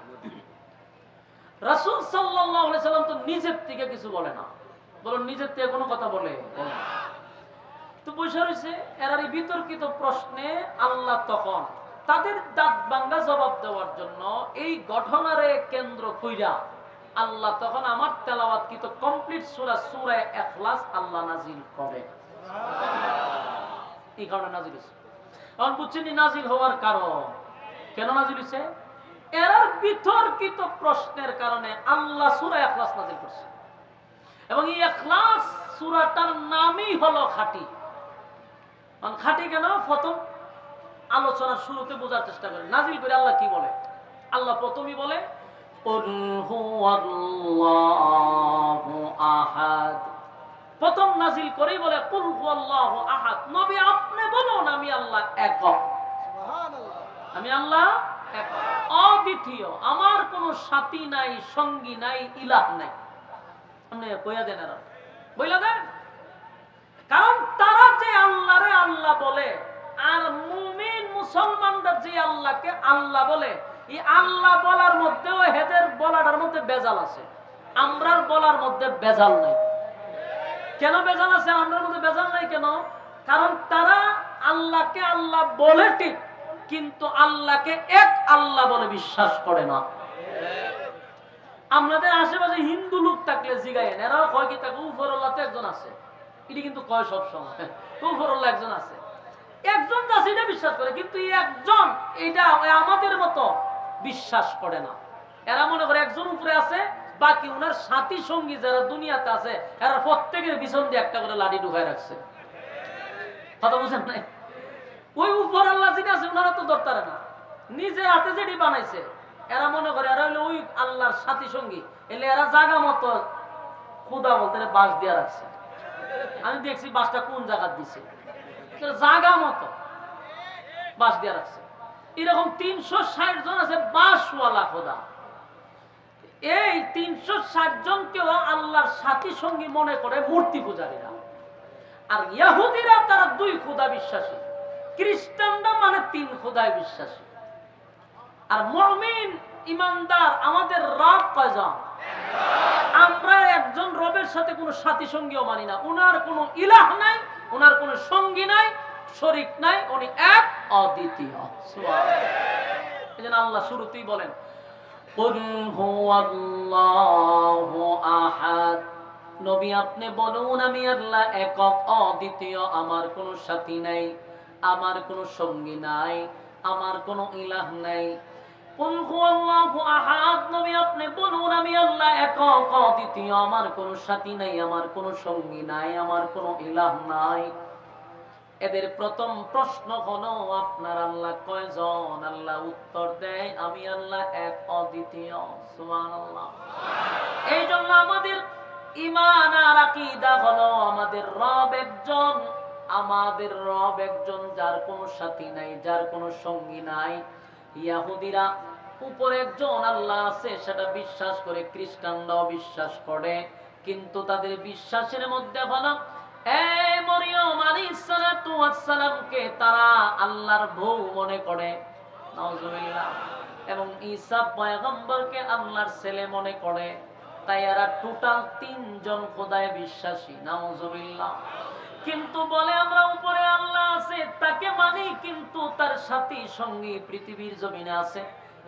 রাসূল সাল্লাল্লাহু আলাইহি সাল্লাম তো নিজের থেকে কিছু বলে না। বলুন নিজের থেকে কোনো কথা বলে? তো বসে রয়েছে এরার এই বিতর্কিত প্রশ্নে আল্লাহ তখন তাদের দাঁত ভাঙ্গা জবাব দেওয়ার জন্য এই ঘটনারে কেন্দ্র কইরা আল্লাহ তখন আমার তেলাওয়াতকৃত কমপ্লিট সূরা সূরা ইখলাস আল্লাহ নাজিল করে। এই কারণে নাজিল হয়েছে। এখন বুঝছেন নাজিল হওয়ার কারণ কেন নাজিল হয়েছে? এরার বিতর্কিত প্রশ্নের কারণে আল্লাহ সূরা ইখলাস নাজিল করছে, এবং এই ইখলাস সূরাটার নামই হলো খাঁটি। খাঁটি কেন? প্রথম আলোচনার শুরুতে বোঝার চেষ্টা করেন নাজিল করে আল্লাহ কি বলে। আল্লাহ প্রথমেই বলে কুল হুয়াল্লাহু আহাদ, প্রথম নাজিল করেই বলে কুল হুয়াল্লাহু আহাদ। নবী আপনি বলুন আমি আল্লাহ একক, সুবহানাল্লাহ, আমি আল্লাহ একক, অদ্বিতীয়, আমার কোনো সাথী নাই, সঙ্গী নাই, ইলাহ নাই। আপনি কইয়া দেন, আর বইলা দেন। কারণ তারা যে আল্লাহরে আল্লাহ বলে আর মুমিন মুসলমানরা যে আল্লাহকে আল্লাহ বলে, এই আল্লাহ বলার মধ্যেও হেদের বলাটার মধ্যে বেজাল আছে, আমরার বলার মধ্যে বেজাল নাই। কেন বেজাল আছে? আমরার মধ্যে বেজাল নাই কেন? কারণ তারা আল্লাহকে আল্লাহ বলে ঠিক, কিন্তু আল্লাহকে এক আল্লাহ বলে বিশ্বাস করে না। আমাদের আশেপাশে হিন্দু লোক থাকলে জিগায়েন, এরাও কয় কি থাকে উপরওয়ালা তো একজন আছে, এটি কিন্তু কয় সব সময় উপরওয়ালা একজন আছে, একজন আছে এটা বিশ্বাস করে, কিন্তু এই একজন এটা আমাদের মতো বিশ্বাস করে না। এরা মনে করে একজন উপরে আছে, বাকি ওনার সাথী সঙ্গী যারা দুনিয়াতে আছে এরা প্রত্যেকের পিছন দিয়ে একটা করে লাঠি ঢুকায় রাখছে। কথা বুঝেন নাই? ওই উপরওয়ালা যিনি আছে ওনারা তো দরকার না, নিজের হাতে যেটি বানাইছে এরা মনে করে এরা হলো ওই আল্লাহর সাথী সঙ্গী, এলে এরা জায়গা মতো খুদা বলতে বাঁশ দিয়ে রাখছে। আমি দেখছি বাঁশটা কোন জায়গা দিছে, জায়গা মতো বাঁশ দিয়ে রাখছে। এরকম 360 জন আছে বাঁশওয়ালা খোদা। এই 360 জনকেও আল্লাহর সাথী সঙ্গী মনে করে মূর্তি পূজারীরা। আর ইহুদিরা তারা 2 খোদা বিশ্বাসী, খ্রিস্টানরা মানে 3 খোদায় বিশ্বাসী। আর মুমিন ইমানদার আমাদের রব কয়জন? আমরা একজন রবের সাথে কোনো সাথী সঙ্গীও মানি না। উনার কোনো ইলাহ নাই, উনার কোনো সঙ্গী নাই, শরীক নাই, উনি এক অদ্বিতীয়। সুবহানাল্লাহ। এজন্য আল্লাহ শুরুতেই বলেন কুল হুয়াল্লাহু আহাদ। নবী আপনি বলুন আমি আল্লাহ একক অদ্বিতীয়, আমার কোনো সাথী নাই, আমার কোনো সঙ্গী নাই, আমার কোনো ইলাহ নাই। কুল হুয়াল্লাহু আহাদ, নবী আপনি বলুন আমি আল্লাহ একক অদ্বিতীয়, আমার কোনো সাথী নাই, আমার কোনো সঙ্গী নাই, আমার কোনো ইলাহ নাই। এদের প্রথম প্রশ্ন হলো আপনার আল্লাহ কয়জন? আল্লাহ উত্তর দেয় আমি আল্লাহ এক অদ্বিতীয়। সুবহানাল্লাহ। এই জন্য আমাদের ঈমান আর আকীদা হলো আমাদের রব একজন, আমাদের রব একজন, যার কোনো সাথী নাই, যার কোনো সঙ্গী নাই। ইহুদিরা উপরে একজন আল্লাহ আছে সেটা বিশ্বাস করে, খ্রিস্টানরাও বিশ্বাস করে, কিন্তু তাদের বিশ্বাসের মধ্যে হলো মরিয়ম আলাইহিস সালাতু ওয়াস সালামকে তারা আল্লাহর বউ মনে করে, নাউজুবিল্লাহ, এবং ঈসা পয়গম্বরকে আল্লাহর ছেলে মনে করে। তাই এরা টোটাল 3 জন খোদায় বিশ্বাসী, নাউজুবিল্লাহ। কিন্তু বলে আমরা উপরে আল্লাহ আছে তাকে মানি, কিন্তু তার সাথী সঙ্গী পৃথিবীর জমিনে আছে।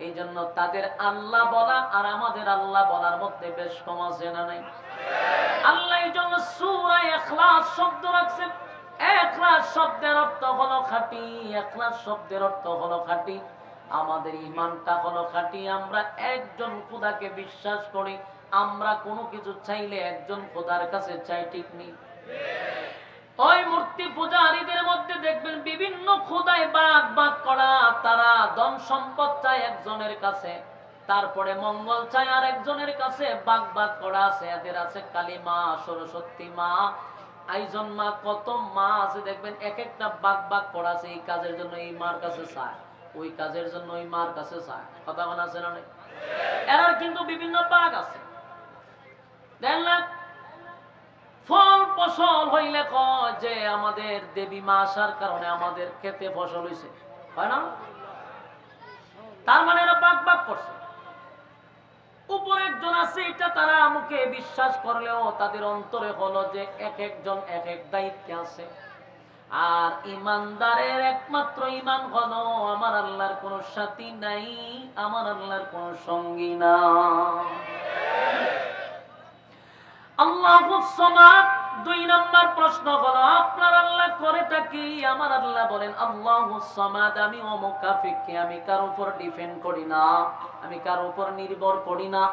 এই জন্য তাদের আল্লাহ বলা আর আমাদের আল্লাহ বলার মধ্যে বেশ কম আছে না নাই? আল্লাহ এই জন্য সূরা ইখলাস শব্দ রাখছেন। ইখলাস শব্দের অর্থ হলো খাঁটি, ইখলাস শব্দের অর্থ হলো খাঁটি। আমাদের ঈমানটা হলো খাঁটি, আমরা একজন খোদাকে বিশ্বাস করি। আমরা কোনো কিছু চাইলে একজন খোদার কাছে চাই, ঠিক নেই? ওই মূর্তি পূজারীদের মধ্যে দেখবেন বিভিন্ন খোদায় ভাগ ভাগ করা, তারা ধন সম্পদ চায় একজনের কাছে, তারপরে মঙ্গল চায় আর একজনের কাছে, ভাগ ভাগ করা আছে। এদের আছে কালী মা, সরস্বতী মা, আইজন মা, কত মা আছে দেখবেন, এক একটা ভাগ ভাগ করা আছে। এই কাজের জন্য এই মার কাছে চায়, ওই কাজের জন্য ওই মার কাছে চায়। কথা মনে আছে না? এর কিন্তু বিভিন্ন ভাগ আছে। দেখলেন ফল ফসল হইলে কয় যে আমাদের দেবী মা আসার কারণে আমাদের খেতে ফসল হইছে, হয় না? তার মানে এরা ভাগ ভাগ করছে। উপরে একজন আছে, এটা তারা মুখে বিশ্বাস করলেও তাদের অন্তরে হলো যে এক একজন এক এক দায়িত্বে আছে। আর ইমানদারের একমাত্র ইমান হলো আমার আল্লাহর কোনো সাথী নাই, আমার আল্লাহর কোনো সঙ্গী নাই। আল্লাহুস সামাদ। 2 নাম্বার প্রশ্ন হলো আপনার আল্লাহ করেটা কি? আমার আল্লাহ বলেন আল্লাহুস সামাদ, আমি অমুকাফিককে আমি কারো উপর ডিপেন্ড করি না, আমি কারো উপর নির্ভর করি না,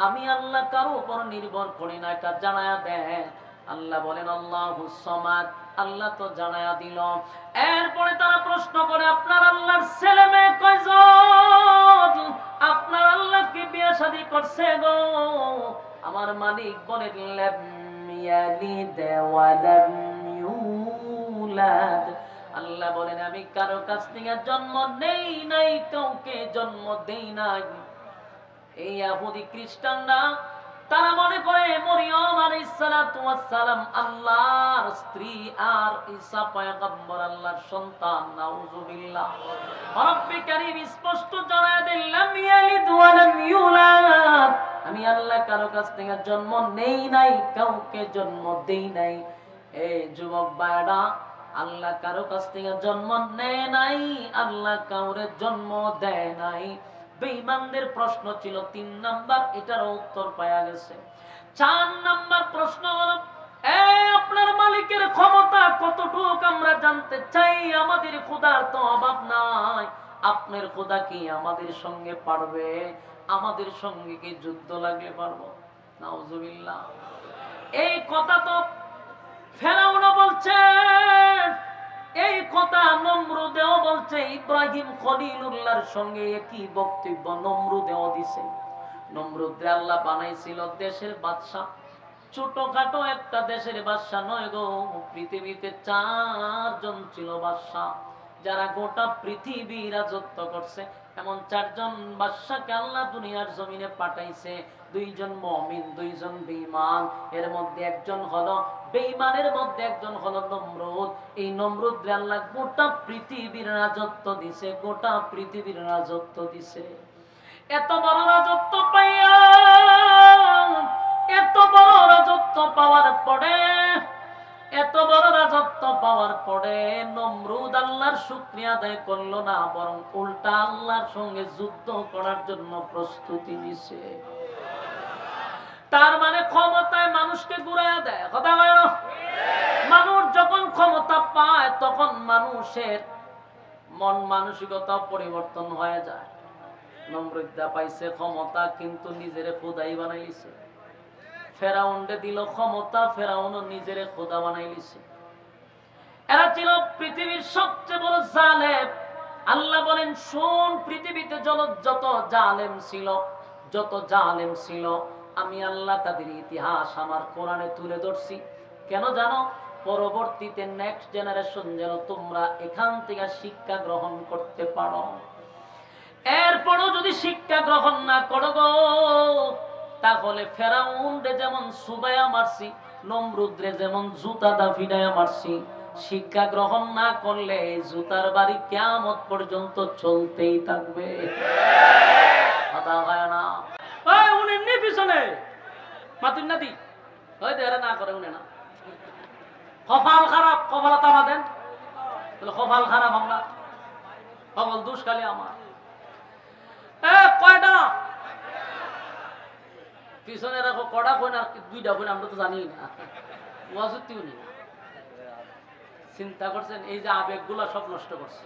আমি আল্লাহ কারো উপর নির্ভর করি না। এটা জানায়া দেন। আল্লাহ বলেন আল্লাহুস সামাদ, আল্লাহ তো জানায়া দিল। এরপরে তারা প্রশ্ন করে আপনার আল্লাহর ছেলে মেয়ে কয়জন? আপনার আল্লাহ কি বিয়ে শাদী করছে গো? আমার মালিক বলেন লাম ইয়ালিদ ওয়া লাম ইউলাদ। আল্লাহ বলেন আমি কারো কাছ থেকে জন্ম নেই নাই, কাউকে জন্ম দেই নাই। এই ইহুদি খ্রিস্টানরা তারা মনে করে মরিয়ম আলাইহিস সালাতু ওয়াস সালাম আল্লাহর স্ত্রী আর ঈসা পয়গম্বর আল্লাহর সন্তান। নাউজুবিল্লাহ। রব্বে কারীম স্পষ্ট জানায় দেন লাম ইয়ালিদ ওয়া লাম ইউলাদ, আমি আল্লাহ কারো কাছ থেকে জন্ম নেই নাই, কাউকে জন্ম দেই নাই। এই যুবক ভাইরা, আল্লাহ কারো কাছ থেকে জন্ম নেয় নাই, আল্লাহ কাউরে জন্ম দেয় নাই। বেঈমানদের প্রশ্ন ছিল 3 নাম্বার, এটার উত্তর পাওয়া গেছে। 4 নাম্বার প্রশ্ন হলো আপনার মালিকের ক্ষমতা কতটুকু আমরা জানতে চাই। আমাদের খোদার তো অভাব নাই, আপনার খোদা কি আমাদের সঙ্গে পারবে? আমাদের সঙ্গে কি যুদ্ধ লাগলে পারবো? নাউজুবিল্লাহ। এই কথা তো ফেরাউনও বলছে, এই কথা নমরুদেও বলছে, ইব্রাহিম খলিলুল্লাহর সঙ্গে একই বক্তব্য নমরুদেও দিছে। নমরুদে আল্লাহ বানাইছিল দেশের বাদশা, ছোটখাটো একটা দেশের বাদশা নয় গো, পৃথিবীতে 4 জন ছিল বাদশা। যারা গোটা পৃথিবী রাজত্ব করছে, এমন 4 জন বাদশাকে আল্লাহ দুনিয়ার জমিনে পাঠাইছে। 2 জন মুমিন, 2 জন বেঈমান। এর মধ্যে একজন হলো বেঈমানের মধ্যে একজন হলো নমরুদ। এই নমরুদরে আল্লাহ গোটা পৃথিবীর রাজত্ব দিছে, গোটা পৃথিবীর রাজত্ব দিছে। এত বড় রাজত্ব পাইয়া, এত বড় রাজত্ব পাওয়ার পরে, এত বড় রাজত্ব পাওয়ার পরে নমরুদ আল্লাহর শুকরিয়া আদায় করলো না, বরং উল্টা আল্লাহর সঙ্গে যুদ্ধ করার জন্য প্রস্তুতি নিছে। তার মানে ক্ষমতায় মানুষকে ঘুরাইয়া দেয়, কথা বলো। মানুষ যখন ক্ষমতা পায় তখন মানুষের মন মানসিকতা পরিবর্তন হয়ে যায়। নমরুদা পাইছে ক্ষমতা, কিন্তু নিজেরে খোদাই বানাইছে। ফেরাউনকে দিল ক্ষমতা, ফেরাউনও নিজেরে খোদা বানাইছে। এরা ছিল পৃথিবীর সবচেয়ে বড় জালেম। আল্লাহ বলেন, শোন, পৃথিবীতে যত জালেম ছিল, যত জালেম ছিল, আমি আল্লাহ তাদের ইতিহাস আমার কোরআনে তুলে ধরছি। কেন জানো? পরবর্তীতে নেক্সট জেনারেশন যেন তোমরা এখান থেকে শিক্ষা গ্রহণ করতে পারো। এরপরও যদি শিক্ষা গ্রহণ না করো গো, তাহলে ফেরাউনরে যেমন সুবাইয়া মারছি, নমরুদরে যেমন জুতা দা ফিডাইয়া মারছি, শিক্ষা গ্রহণ না করলে জুতার বাড়ি কিয়ামত পর্যন্ত চলতেই থাকবে। কথা হয় না? ওই উনি নি পিছনে মাতুন না দি, ওই দেরা না করে উনি না। কপাল খারাপ, কপাল তামা দেন, কপাল খারাপ আমরা, কপাল দোষ খালি আমার। কয়টা পিছনে রাখো, কটা কোন আর 2টা কোন, আমরা তো জানি না, ওয়াজুতিও নেই। চিন্তা করছেন, এই যে আবেগগুলা সব নষ্ট করছে।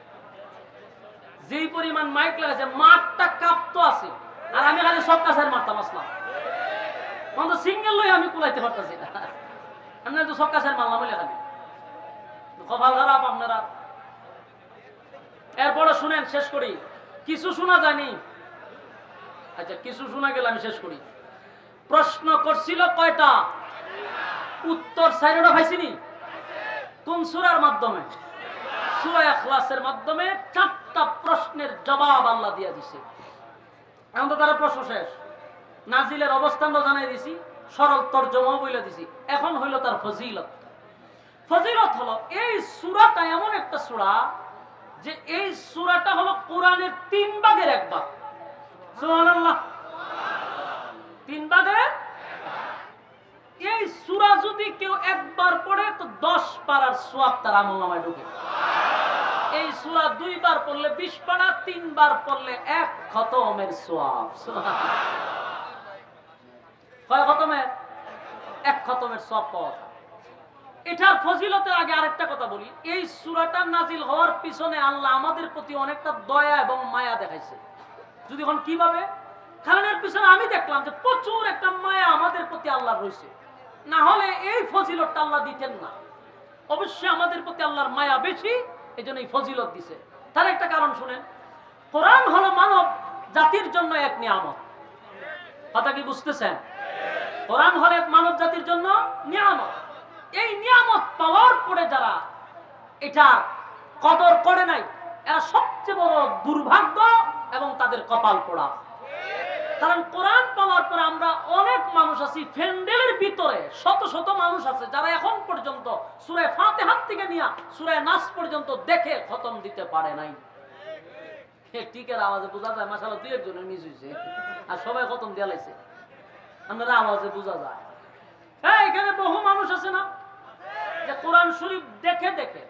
যেই পরিমাণ মাইক লাগাছে, মাঠটা কাঁপতো আছে, আর আমি খালি সব কাছের মারতাম আসলাম। অন্ত সিঙ্গেল লই আমি কুলাইতে পারতাছি না, আমি তো সব কাছের মারলাম বলে খালি। কপাল খারাপ আপনারা। এরপরে শুনেন, শেষ করি। কিছু শোনা যায়নি, আচ্ছা কিছু শোনা গেল, আমি শেষ করি। প্রশ্ন করছিল কয়টা? উত্তর 4টা পাইছিনি। কোন সূরার মাধ্যমে? সূরা ইখলাসের মাধ্যমে 4টা প্রশ্নের জবাব আল্লাহ দিয়ে দিছে। এখন তো তারা প্রশ্ন শেষ, নাজিলের অবস্থানও জানাই দিছি, সরল তরজমাও বলে দিছি। এখন হইল তার ফজিলত। ফজিলত হলো এই সূরাটা এমন একটা সূরা যে এই সূরাটা হলো কোরআনের 3 ভাগের 1 ভাগ। সুবহানাল্লাহ। 3 ভাগের এই সূরা যদি কেউ একবার পড়ে তো 10 পারার সওয়াব তার আমলনামায় ঢোকে। এই সূরা 2 বার পড়লে 20 পারা, 3 বার পড়লে 1 খতমের সওয়াব। সুবহানাল্লাহ। কয় খতমের? 1 খতমের সওয়াব পাওয়া যায়। এটার ফজিলতের আগে আরেকটা কথা বলি। এই সূরাটা নাজিল হওয়ার পিছনে আল্লাহ আমাদের প্রতি অনেকটা দয়া এবং মায়া দেখাইছে। যদি এখন কিভাবে? কারণ এর পিছনে আমি দেখলাম যে প্রচুর একটা মায়া আমাদের প্রতি আল্লাহর রয়েছে, না হলে এই ফজিলতটা আল্লাহ দিতেন না। অবশ্যই আমাদের প্রতি আল্লাহর মায়া বেশি, এজন্য এই ফজিলত দিছে। তার একটা কারণ শুনেন, কোরআন হলো মানব জাতির জন্য এক নিয়ামত। কথা কি বুঝতেছেন? কোরআন হলো মানব জাতির জন্য নিয়ামত। এই নিয়ামত পাওয়ার পরে যারা এটা কদর করে নাই, এরা সবচেয়ে বড় দুর্ভাগ্য এবং তাদের কপাল পোড়া। কারণ কোরআন পাওয়ার পরে আমরা অনেক মানুষ আছি ফ্যান্ডেলের ভিতরে, শত শত মানুষ আছে যারা এখন পর্যন্ত সূরা ফাতিহা থেকে নিয়ে সূরা নাস পর্যন্ত দেখে খতম দিতে পারে নাই। টিকের আওয়াজে বোঝা যায় মাশাআল্লাহ 2 একজনের মিস হইছে, আর সবাই খতম দিয়ে লাইছে। আপনারা আওয়াজে বোঝা যায়। এখানে বহু মানুষ আছে না যে কোরআন শরীফ দেখে দেখে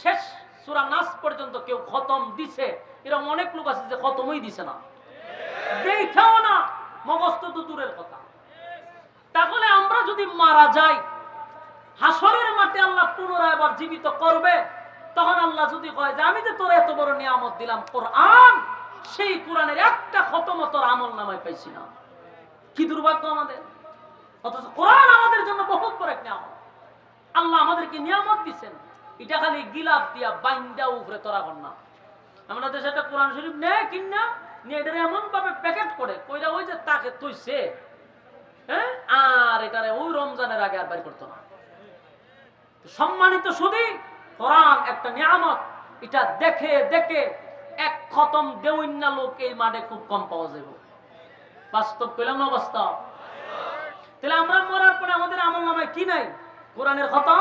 শেষ সূরা নাস পর্যন্ত কেউ খতম দিছে, এরকম অনেক লোক আছে যে খতমই দিছে না, দেখাও না, মগজ তো দূরের কথা। তাহলে আমরা যদি মারা যাই, হাসরের মাঠে আল্লাহ পুনরায় আবার জীবিত করবে, তখন আল্লাহ যদি কয় যে আমি যে তোর এত বড় নিয়ামত দিলাম কোরআন, সেই কোরআনের একটা খতমও তোর আমল নামায় পাইছি না, কি দুর্ভাগ্য আমাদের। অথচ কোরআন আমাদের জন্য বহুত বড় এক নিয়ামত। আল্লাহ আমাদেরকে নিয়ামত দিচ্ছেন, এটা খালি গিলাপ দিয়া বাইন্দা উপরে তোরা কর না। আমরা দেশে একটা কোরআন শরীফ নেয় কিনা নিয়ে এটা এমন ভাবে প্যাকেট করে কইরা ওই যে তাকে তৈছে, আর এটারে ওই রমজানের আগে আর বাইর করতো না। সম্মানিত সুদী, কোরআন একটা নিয়ামত। এটা দেখে দেখে এক খতম দেউন্না লোক এই মাঠে খুব কম পাওয়া যাবে। বাস্তব পেলাম না বাস্তব? তাহলে আমরা মরার পরে আমাদের আমল নামায় কি নাই? কোরআনের খতম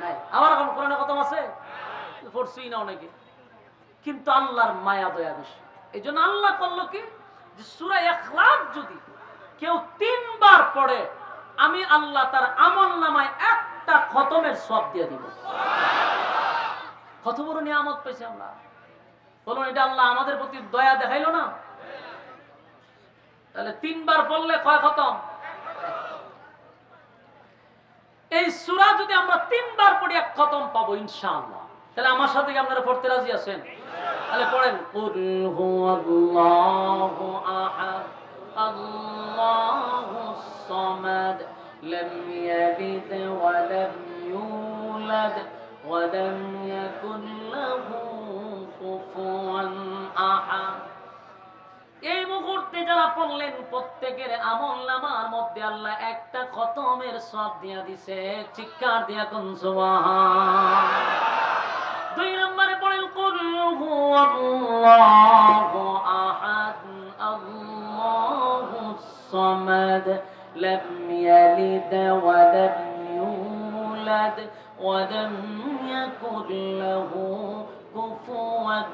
নাই। আবার এখন কোরআনের খতম আছে, পড়ছি না অনেকে, কিন্তু আল্লাহর মায়া দয়া বেশি। এই জন্য আল্লাহ করলো কি, যে সূরা ইখলাস যদি কেউ 3 বার পড়ে, আমি আল্লাহ তার আমল নামায় একটা খতমের সওয়াব দিয়ে দিব। কত বড় নিয়ামত পেয়েছি আমরা। বলুন, এটা আল্লাহ আমাদের প্রতি দয়া দেখাইলো না? তাহলে 3 বার পড়লে কয় খতম? এই সূরা যদি আমরা 3 বার পড়ি এক খতম পাবো ইনশাআল্লাহ। তাহলে আমার সাথে কি আপনারা পড়তে রাজি আছেন? তাহলে পড়েন, কুল হুয়াল্লাহু আহাদ আল্লাহুস সামাদ লাম ইয়ালিদ ওয়া লাম ইউলাদ ওয়া লাম ইয়াকুল লাহু কুফুয়ান আহাদ। এই মুহূর্তে যারা পড়লেন প্রত্যেকের আমলনামার মধ্যে আল্লাহ একটা খতমের সওয়াব দিয়া দিছে। চিৎকার দিয়া কোন সুবহান। 2 নম্বরে পড়েন, কুল হুয়াল্লাহু আহাদ আল্লাহুস সামাদ লাম ইয়ালিদ ওয়া লাম ইউলাদ ওয়া লাম ইয়াকুল লাহু কুফুয়ান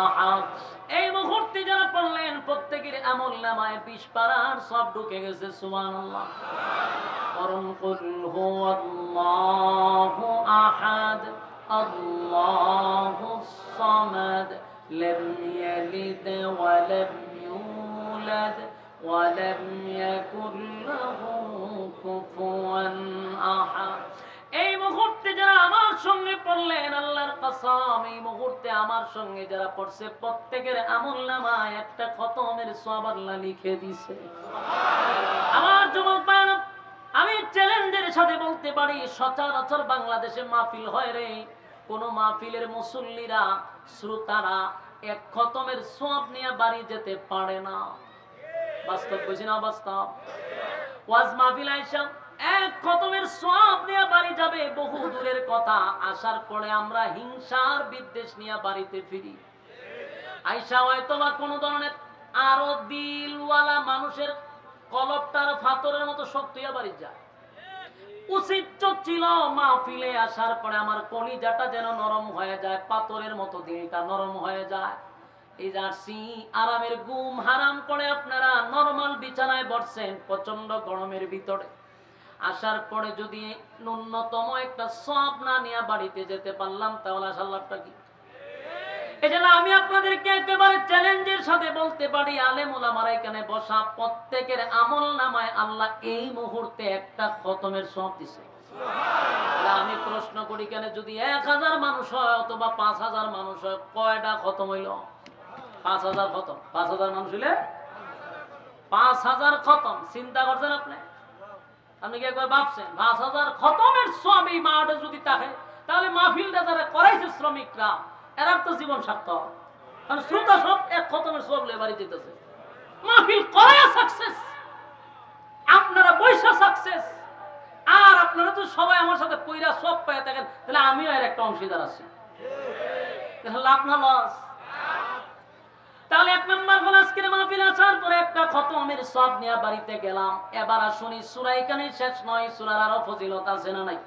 আহাদ। এই মুহূর্তে যারা পড়লেন প্রত্যেকের আমলনামায় 20 পারার সব ঢুকে গেছে। সুবহানাল্লাহ। করুন, কুল হুয়াল্লাহু আহাদ আল্লাহুস সামাদ লাম ইয়ালিদ ওয়া লাম ইউলাদ ওয়া লাম ইয়াকুল লাহু কুফুয়ান আহাদ। এই মুহূর্তে যারা আমার সঙ্গে পড়লেন, আল্লাহর কসম, এই মুহূর্তে আমার সঙ্গে যারা পড়ছে প্রত্যেকের আমলনামায় একটা খতমের সওয়াব আল্লাহ লিখে দিয়েছে। আমার যুবক ভাইরা, আমি চ্যালেঞ্জের সাথে বলতে পারি, সচরাচর বাংলাদেশে মাহফিল হয় রে, কোন মাহফিলের মুসল্লিরা, শ্রোতারা এক খতমের সওয়াব নিয়ে বাড়ি যেতে পারে না। বাস্তব বুঝি না? বাস্তব। ওয়াজ মাহফিল আইসা এক খতমের সওয়াব নিয়ে বাড়ি যাবে বহু দূরের কথা। আসার পরে আমরা হিংসার বিদ্বেষ নিয়ে বাড়িতে ফিরি। আইসা হয়তো বা কোনো ধরনের আরো দিলওয়ালা মানুষের কলবটার ফাতরের মতো শক্ত হইয়া বাড়ি যায়। উচিত ছিল মাহফিলে আসার পরে আমার কলিজাটা যেন নরম হয়ে যায়, পাথরের মতো দিলটা নরম হয়ে যায়। এই জার্সি আরামের ঘুম হারাম করে আপনারা নরমাল বিছানায় বসছেন প্রচন্ড গরমের ভিতরে। আসার পরে যদি ন্যূনতম একটা সওয়াব না নিয়ে বাড়িতে যেতে পারলাম, তাহলে আসার লাভটা কি? এজন্য আমি আপনাদেরকে একেবারে চ্যালেঞ্জের সাথে বলতে পারি, আলেম ওলামারা এখানে বসা প্রত্যেকের আমলনামায় আল্লাহ এই মুহূর্তে একটা খতমের সওয়াব দিছে। আমি প্রশ্ন করি, কেন যদি 1000 মানুষ হয় অথবা 5000 মানুষ হয়, কয়টা খতম হইল? 5000 খতম। 5000 মানুষ হইলে 5000 খতম। চিন্তা করছেন আপনি? আপনি কি একবার ভাবছেন 5000 খতমের সওয়াব এই মাঠে যদি থাকে, তাহলে মাহফিলটা যারা করাইছে শ্রমিকরা, এরা তো জীবন সার্থক। কারণ শ্রোতা সব এক খতমের সওয়াব লয়ে বাড়ি যেতেছে। মাহফিল করায়া সাকসেস, আপনারা পয়সা সাকসেস। আর আপনারা তো সবাই আমার সাথে পয়রা সব পায় থাকেন, তাহলে আমিও এর একটা অংশীদার আছি। তাহলে লাভ না লস? তাহলে 1 নম্বর হলো আজকের মাহফিল আসার পরে একটা খতমের সওয়াব নিয়ে বাড়িতে গেলাম। এবার আসুন, সূরা এখানে শেষ নয়, সূরার আরো ফজিলত আছে না নাই?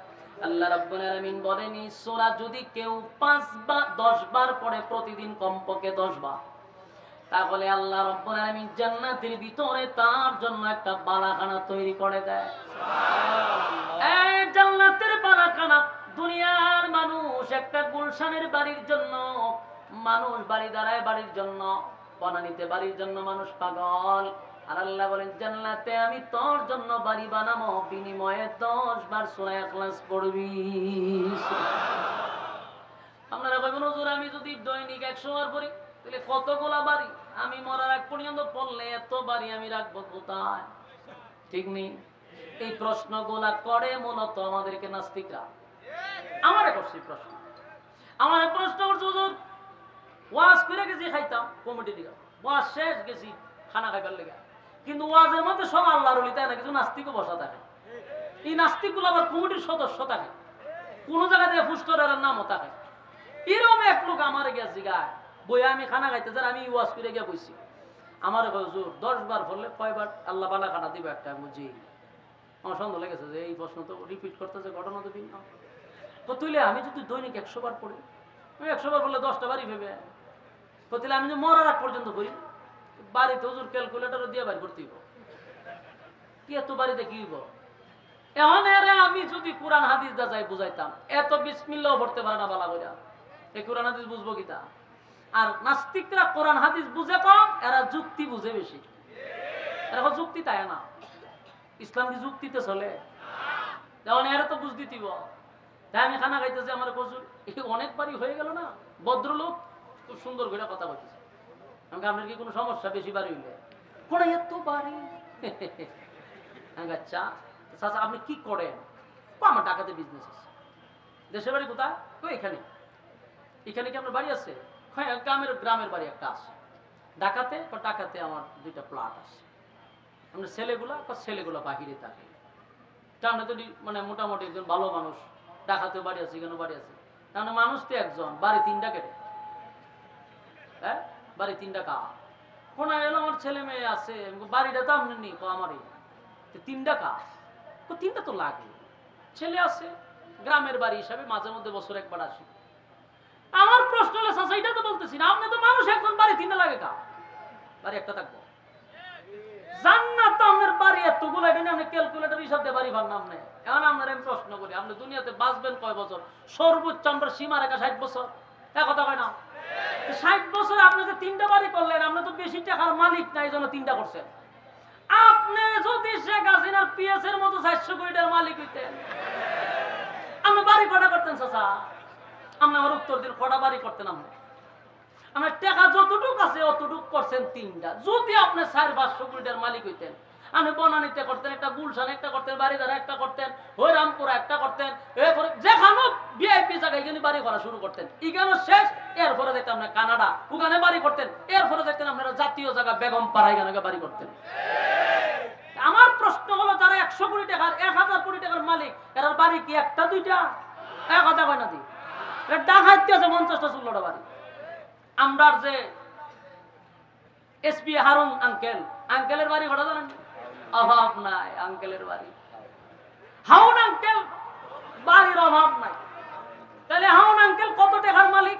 আল্লাহ রাব্বুল আলামিন বলেন, এই সূরা যদি কেউ 5 বা 10 বার পড়ে, প্রতিদিন কমপক্ষে 10 বার, তাহলে আল্লাহ রাব্বুল আলামিন জান্নাতের ভিতরে তার জন্য একটা বালাখানা তৈরি করে দেয়। সুবহানাল্লাহ। এই জান্নাতের বালাখানা, দুনিয়ার মানুষ একটা গুলশানের বাড়ির জন্য মানুষ বাড়ি দাঁড়ায়, বাড়ির জন্য বনানীতে বাড়ির জন্য মানুষ পাগল। আর আল্লাহ বলেন, জান্নাতে আমি তোর জন্য বাড়ি বানাবো, বিনিময়ে 10 বার সূরা ইখলাস পড়বি। আপনারা কইবেন, হুজুর আমি যদি দৈনিক 100 বার পড়ি, তাহলে কতগুলা বাড়ি? আমি মরার আগ পর্যন্ত পড়লে এত বাড়ি আমি রাখবো কোথায়? ঠিক নেই? এই প্রশ্নগুলা করে মূলত আমাদেরকে নাস্তিকরা। আমারে করছে প্রশ্ন, আমার প্রশ্ন করছে, হুজুর ওয়াজ করে গেছি, খাইতাম কমিটি দিকে, ওয়াজ শেষ গেছি খানা খাইবার লেগে, কিন্তু ওয়াজের মধ্যে সব আল্লাহর ওলি, তাই না? কিছু নাস্তিকও বসা থাকে। এই নাস্তিকগুলো আবার কমিটির সদস্য থাকে, কোন জায়গা থেকে ফুস্টরের নামও থাকে। এরকম এক লোক আমার গেছি গায় বই আমি খানা খাইতে যার আমি ওয়াজ করে গিয়ে বইছি আমার হুজুর 10 বার বললে কয়বার আল্লাহ বালা খানা দিবে একটা বুঝি আমার সন্দেহ লেগেছে যে এই প্রশ্ন তো রিপিট করতেছে ঘটনা তো ভিন্ন তো তুইলে আমি যদি দৈনিক 100 বার পড়ি আমি 100 বার বললে 10টা বাড়ি ভেবে তো তাহলে আমি যে মরার আগ পর্যন্ত করি বাড়িতে হুজুর ক্যালকুলেটারও দিয়ে বাড়ি করতে কি এত বাড়িতে কি হইব এখন এরে আমি যদি কোরআন হাদিস দা যাই বুঝাইতাম এত বিসমিল্লাহ পড়তে পারে না বালা কইরা এই কোরআন হাদিস বুঝবো কিতা আর নাস্তিকরা কোরআন হাদিস বুঝে কম এরা যুক্তি বুঝে বেশি এরা যুক্তি তাই না ইসলাম কি যুক্তিতে চলে যেমন এরা তো বুঝ দিতিব তাই আমি খানা খাইতেছি আমার কচুর অনেকবারই হয়ে গেল না ভদ্রলোক খুব সুন্দর করে কথা বলতেছে আমাকে আপনার কি কোনো সমস্যা বেশি বাড়ি হইলে কোন এত বাড়ি আচ্ছা চাচা আপনি কি করেন আমার ঢাকাতে বিজনেস আছে দেশের বাড়ি কোথায় এখানে এখানে কি আপনার বাড়ি আছে হ্যাঁ গ্রামের বাড়ি একটা আছে ঢাকাতে ঢাকাতে আমার 2টা প্লট আছে আপনার ছেলেগুলা বাহিরে থাকে তাহলে তো মানে মোটামুটি একজন ভালো মানুষ ঢাকাতেও বাড়ি আছে এখানেও বাড়ি আছে তাহলে মানুষ তো একজন বাড়ি 3টা কেটে হ্যাঁ বাড়ি 3টা কা কোন এলো আমার ছেলে মেয়ে আছে বাড়িটা তো আপনি নি আমারই 3টা কা 3টা তো লাগে ছেলে আছে গ্রামের বাড়ি হিসাবে মাঝে মধ্যে বছর একবার আসি আমার প্রশ্ন হলো চাচা এটা তো বলতেছি না আপনি তো মানুষ একজন বাড়ি 3টা লাগে কা বাড়ি একটা থাকবো জান্নাত তো আপনার বাড়ি এতগুলো এটা নিয়ে আপনি ক্যালকুলেটর হিসাব দিয়ে বাড়ি ভাঙনাম নেই এখন আপনার আমি প্রশ্ন করি আপনি দুনিয়াতে বাঁচবেন কয় বছর সর্বোচ্চ আমরা সীমা রেখা 60 বছর কথা কয় না 60 বছর আপনি যে 3টা বাড়ি করলেন আপনি তো বেশি টাকার মালিক না এই জন্য 3টা করছেন আপনি যদি শেখ হাসিনার পিএস এর মতো 400 কোটি টাকার মালিক হইতেন আপনি বাড়ি কটা করতেন চাচা আপনি আমার উত্তর দিন কটা বাড়ি করতেন আপনি আপনার টাকা যতটুকু আছে অতটুকু করছেন 3টা যদি আপনি 400-500 কোটি টাকার মালিক হইতেন আপনি বনানীতে করতেন একটা গুলশান একটা করতেন বাড়িদারা একটা করতেন হরিরামপুরা একটা করতেন এরপরে যেখানে ভিআইপি জায়গায় এখানে বাড়ি করা শুরু করতেন এখানে শেষ এরপরে দেখতেন আপনার কানাডা ওখানে বাড়ি করতেন এরপরে দেখতেন আপনারা জাতীয় জায়গা বেগম পাড়া এখানে বাড়ি করতেন আমার প্রশ্ন হলো যারা 100 কোটি টাকার 1000 কোটি টাকার মালিক এরা বাড়ি কি একটা 2টা কথা কয় না দি ডাকাইতে আছে 50টা 16টা বাড়ি আমরা যে এসপি হারুন আঙ্কেলের বাড়ি কটা জানেন অভাব নাই আঙ্কেলের বাড়ি হাউন আঙ্কেল বাড়ির অভাব নাই তাহলে হাউন আঙ্কেল কত টাকার মালিক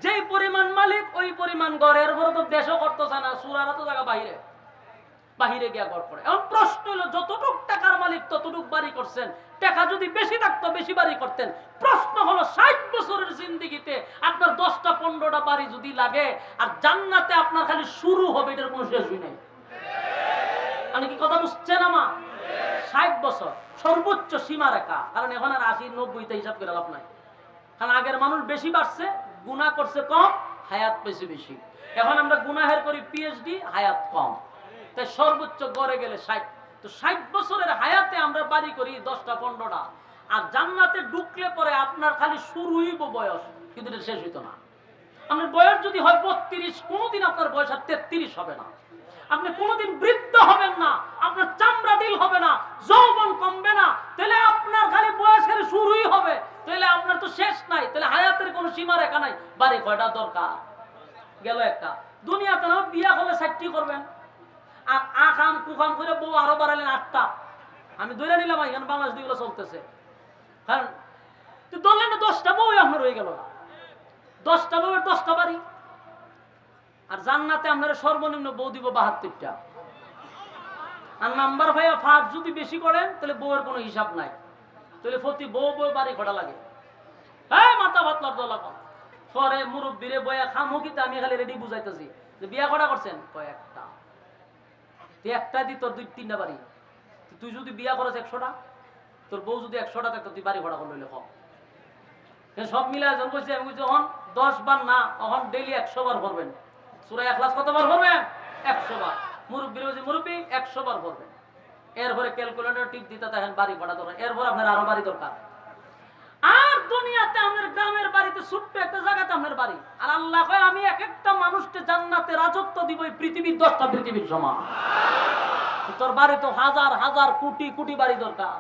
যেই পরিমাণ মালিক ওই পরিমাণ গড়ের বড় তো দেশও করতেছে না সুরারা তো জায়গা বাহিরে গিয়া গড় করে এখন প্রশ্ন হলো যতটুক টাকার মালিক ততটুক বাড়ি করছেন টাকা যদি বেশি থাকতো বেশি বাড়ি করতেন প্রশ্ন হলো 60 বছরের জিন্দেগিতে আপনার 10টা 15টা বাড়ি যদি লাগে আর জান্নাতে আপনার খালি শুরু হবে এটার কোনো শেষই নেই আমি কি কথা বুঝছেন আমার 60 বছর সর্বোচ্চ সীমা রেখা কারণ এখন আর 80-90তে হিসাব করে লাভ নাই কারণ আগের মানুষ বেশি বাড়ছে গুনাহ করছে কম হায়াত বেশি এখন আমরা গুনাহের করি পিএইচডি হায়াত কম তাই সর্বোচ্চ গড়ে গেলে 60 তো 60 বছরের হায়াতে আমরা বাড়ি করি 10টা 15টা আর জান্নাতে ঢুকলে পরে আপনার খালি শুরুই বয়স কিন্তু এটা শেষ হইতো না আপনার বয়স যদি হয় 32 কোনোদিন আপনার বয়স আর 33 হবে না আপনি কোনোদিন বৃদ্ধ হবেন না আপনার চামড়া ঢিল হবে না যৌবন কমবে না তাহলে আপনার খালি বয়সের শুরুই হবে তাহলে আপনার তো শেষ নাই তাহলে হায়াতের কোনো সীমা রেখা নাই বাড়ি কয়টা দরকার গেল একটা দুনিয়াতে না বিয়া হলে 60টি করবেন আর আকাম কুকাম করে বউ আরো বাড়ালেন 8টা আমি ধরে নিলাম এখানে বাংলাদেশ দিগুলো চলতেছে কারণ তুই ধরলেন 10টা বউ আপনার হয়ে গেল 10টা বউয়ের 10টা বাড়ি আর জান্নাতে আপনারা সর্বনিম্ন বউ দিব 72টা আর নাম্বার ভাইয়া ফাঁক যদি বেশি করেন তাহলে বউয়ের কোনো হিসাব নাই তাহলে প্রতি বউ বাড়ি ঘোড়া লাগে হ্যাঁ মাথা ভাতলার দলা কম পরে মুরব্বীরে বয়া খামুকিতে আমি খালি রেডি বুঝাইতেছি যে বিয়া কটা করছেন কয়েকটা তুই একটা দি তোর 2-3টা বাড়ি তুই যদি বিয়া করেছ 100টা তোর বউ যদি 100টা থাকতো তুই বাড়ি ঘোড়া করলে কম সব মিলে একজন কইছে আমি কইছি অহন 10 বার না অহন ডেইলি 100 বার করবেন সূরা ইখলাস কতবার পড়বেন 100 বার মুরব্বী 100 বার পড়বেন এরপরে ক্যালকুলেটর টিপ দিতে দেখেন বাড়ি ভাড়া দরকার এরপর আপনার আরো বাড়ি দরকার আর দুনিয়াতে আমাদের গ্রামের বাড়িতে ছোট্ট একটা জায়গাতে আমাদের বাড়ি আর আল্লাহ কয় আমি এক একটা মানুষকে জান্নাতে রাজত্ব দিব এই পৃথিবীর 10টা পৃথিবীর সমান তোর বাড়ি তো হাজার হাজার কোটি কোটি বাড়ি দরকার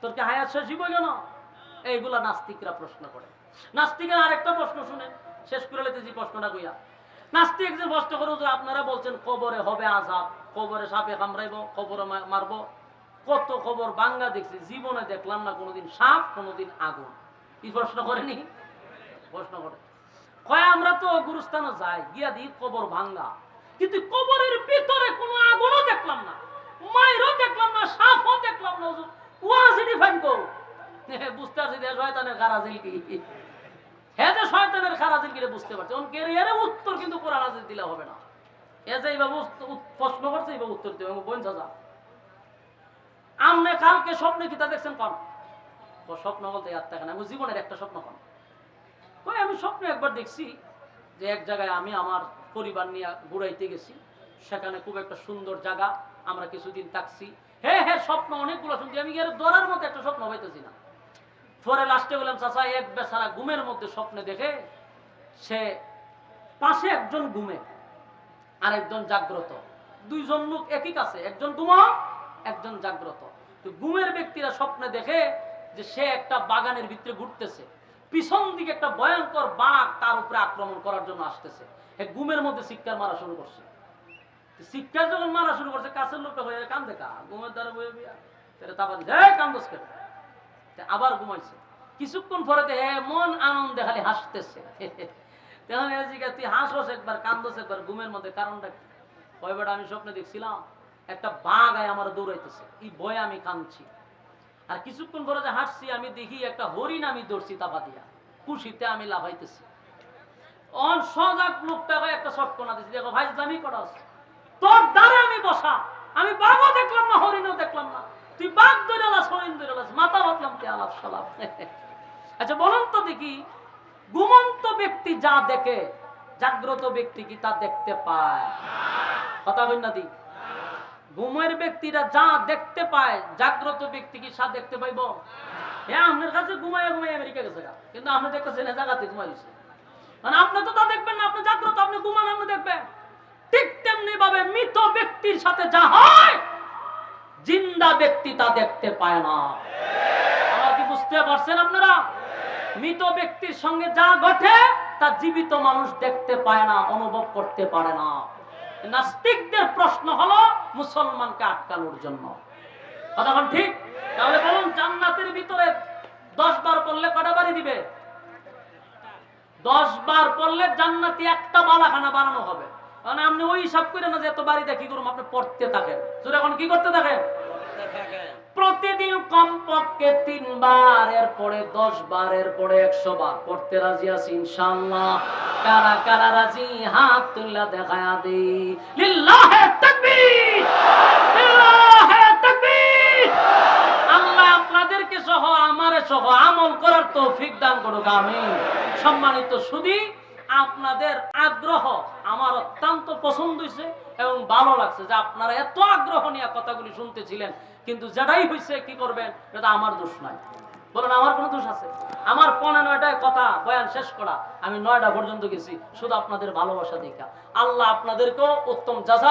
তোর কি হায়াত শেষ হইব কেন এইগুলা নাস্তিকরা প্রশ্ন করে নাস্তিকের আরেকটা প্রশ্ন শুনে শেষ করে লেতেছি প্রশ্নটা কইয়া। নাস্তিক যে প্রশ্ন করে যে আপনারা বলছেন কবরে হবে আযাব, কবরে সাপে কামড়াইবো, কবরে মারবো, কত খবর বাংলা দেখছি, জীবনে দেখলাম না কোনোদিন সাপ কোনোদিন আগুন। কি প্রশ্ন করেনি? প্রশ্ন করে কয় আমরা তো গুরুস্থানে যাই, গিয়া দিই কবর ভাঙ্গা, কিন্তু কবরের ভিতরে কোনো আগুনও দেখলাম না, মাইরও দেখলাম না, সাপও দেখলাম না। ওয়াজি ডিফাইন করো, বুঝতে পারছি যে শয়তানের খারাজিল কি, হ্যাঁ যে শয়তানের খারাজিল কি বুঝতে পারছি। এর উত্তর কিন্তু কোরআন হাদিস দিলে হবে না। এ যে এইভাবে প্রশ্ন করছে এইভাবে উত্তর দেবে বোন চাচা। আপনি কালকে স্বপ্নে কি তা দেখছেন কোন? স্বপ্ন বলতে ইয়াদ থাকে না, আমি জীবনের একটা স্বপ্ন কোন? ওই আমি স্বপ্নে একবার দেখছি যে এক জায়গায় আমি আমার পরিবার নিয়ে ঘুরাইতে গেছি, সেখানে খুব একটা সুন্দর জায়গা, আমরা কিছুদিন থাকছি। হ্যাঁ হ্যাঁ স্বপ্ন অনেকগুলো শুনছি, আমি এর ধরার মতো একটা স্বপ্ন পাইতেছি না। পরে লাস্টে বললাম চাচা এক বেচারা ঘুমের মধ্যে স্বপ্নে দেখে সে পাশে একজন ঘুমে আর একজন জাগ্রত, দুইজন লোক একই কাছে, একজন ঘুমা একজন জাগ্রত। তো ঘুমের ব্যক্তিরা স্বপ্নে দেখে যে সে একটা বাগানের ভিতরে ঘুরতেছে, পিছন দিকে একটা ভয়ঙ্কর বাঘ তার উপরে আক্রমণ করার জন্য আসতেছে। ঘুমের মধ্যে চিৎকার মারা শুরু করছে। চিৎকার যখন মারা শুরু করছে, কাছের লোকটা হয়ে কান দেখা ঘুমের দ্বারা বয়ে বিয়া তারপর কান্দস কেন, আবার ঘুমাইছে। কিছুক্ষণ পরে দেখে মন আনন্দে খালি হাসতেছে। তুই হাসস একবার কান্দস একবার ঘুমের মধ্যে, কারণটা কি? কয়বার আমি স্বপ্নে দেখছিলাম একটা বাঘ আয় আমার দৌড়াইতেছে, এই ভয়ে আমি কাঁদছি। আর কিছুক্ষণ পরে যে হাঁটছি আমি দেখি একটা হরিণ আমি দৌড়ছি তাপা দিয়া, খুশিতে আমি লাফাইতেছি। অন সজাগ লোকটাকে একটা শটকনা দিচ্ছি, দেখো ভাই জামি করাস, তোর দ্বারে আমি বসা, আমি বাঘও দেখলাম না হরিণও দেখলাম না, তুই বাঘ দৌড়ালাস হরিণ দৌড়ালাস, মাথা ভাবলাম তে আলাপ সালাপ। আচ্ছা বলুন তো দেখি, ঘুমন্ত ব্যক্তি যা দেখে জাগ্রত ব্যক্তি কি তা দেখতে পায়? কথা বল না দি। ঘুমের ব্যক্তিরা যা দেখতে পায় জাগ্রত ব্যক্তি কি সা দেখতে পাইব? হ্যাঁ আপনার কাছে ঘুমায় ঘুমায় আমেরিকা গেছে, কিন্তু আপনি দেখতেছেন জায়গাতে ঘুমাইছে, মানে আপনি তো তা দেখবেন না, আপনি জাগ্রত, আপনি ঘুমান, আপনি দেখবেন। ঠিক তেমনি ভাবে মৃত ব্যক্তির সাথে যা হয় জিন্দা ব্যক্তি তা দেখতে পায় না। আমার কি বুঝতে পারছেন আপনারা? মৃত ব্যক্তির সঙ্গে যা ঘটে তা জীবিত মানুষ দেখতে পায় না, অনুভব করতে পারে না। নাস্তিকদের প্রশ্ন হলো মুসলমানকে আটকানোর জন্য। কতক্ষণ ঠিক? তাহলে বলুন জান্নাতের ভিতরে 10 বার পড়লে কটা বাড়ি দিবে? 10 বার পড়লে জান্নাতি একটা বালাখানা বানানো হবে। কারণ আপনি ওই হিসাব করে না যে এত বাড়ি দেখি করুন, আপনি পড়তে থাকেন। এখন কি করতে থাকেন? প্রতিদিন কমপক্ষে 3 বার, এরপরে 10 বার, এরপরে 100 বার পড়তে রাজি আছি ইনশাআল্লাহ। কারা কারা রাজি হাত তুললা দেখায়া দেই। লিল্লাহে তাকবীর, লিল্লাহে তাকবীর। আল্লাহ আপনাদেরকে সহ আমারে সহ আমল করার তৌফিক দান করুক, আমিন। সম্মানিত সুধী, আপনাদের আগ্রহ আমার অত্যন্ত পছন্দ হয়েছে এবং ভালো লাগছে যে আপনারা এত আগ্রহ নিয়ে কথাগুলি শুনতেছিলেন। কিন্তু যেটাই হয়েছে কি করবেন, এটা আমার দোষ নাই। বলেন আমার কোনো দোষ আছে? আমার 15-9টায় কথা বয়ান শেষ করা, আমি 9টা পর্যন্ত গেছি শুধু আপনাদের ভালোবাসা দেখা। আল্লাহ আপনাদেরকেও উত্তম জাযা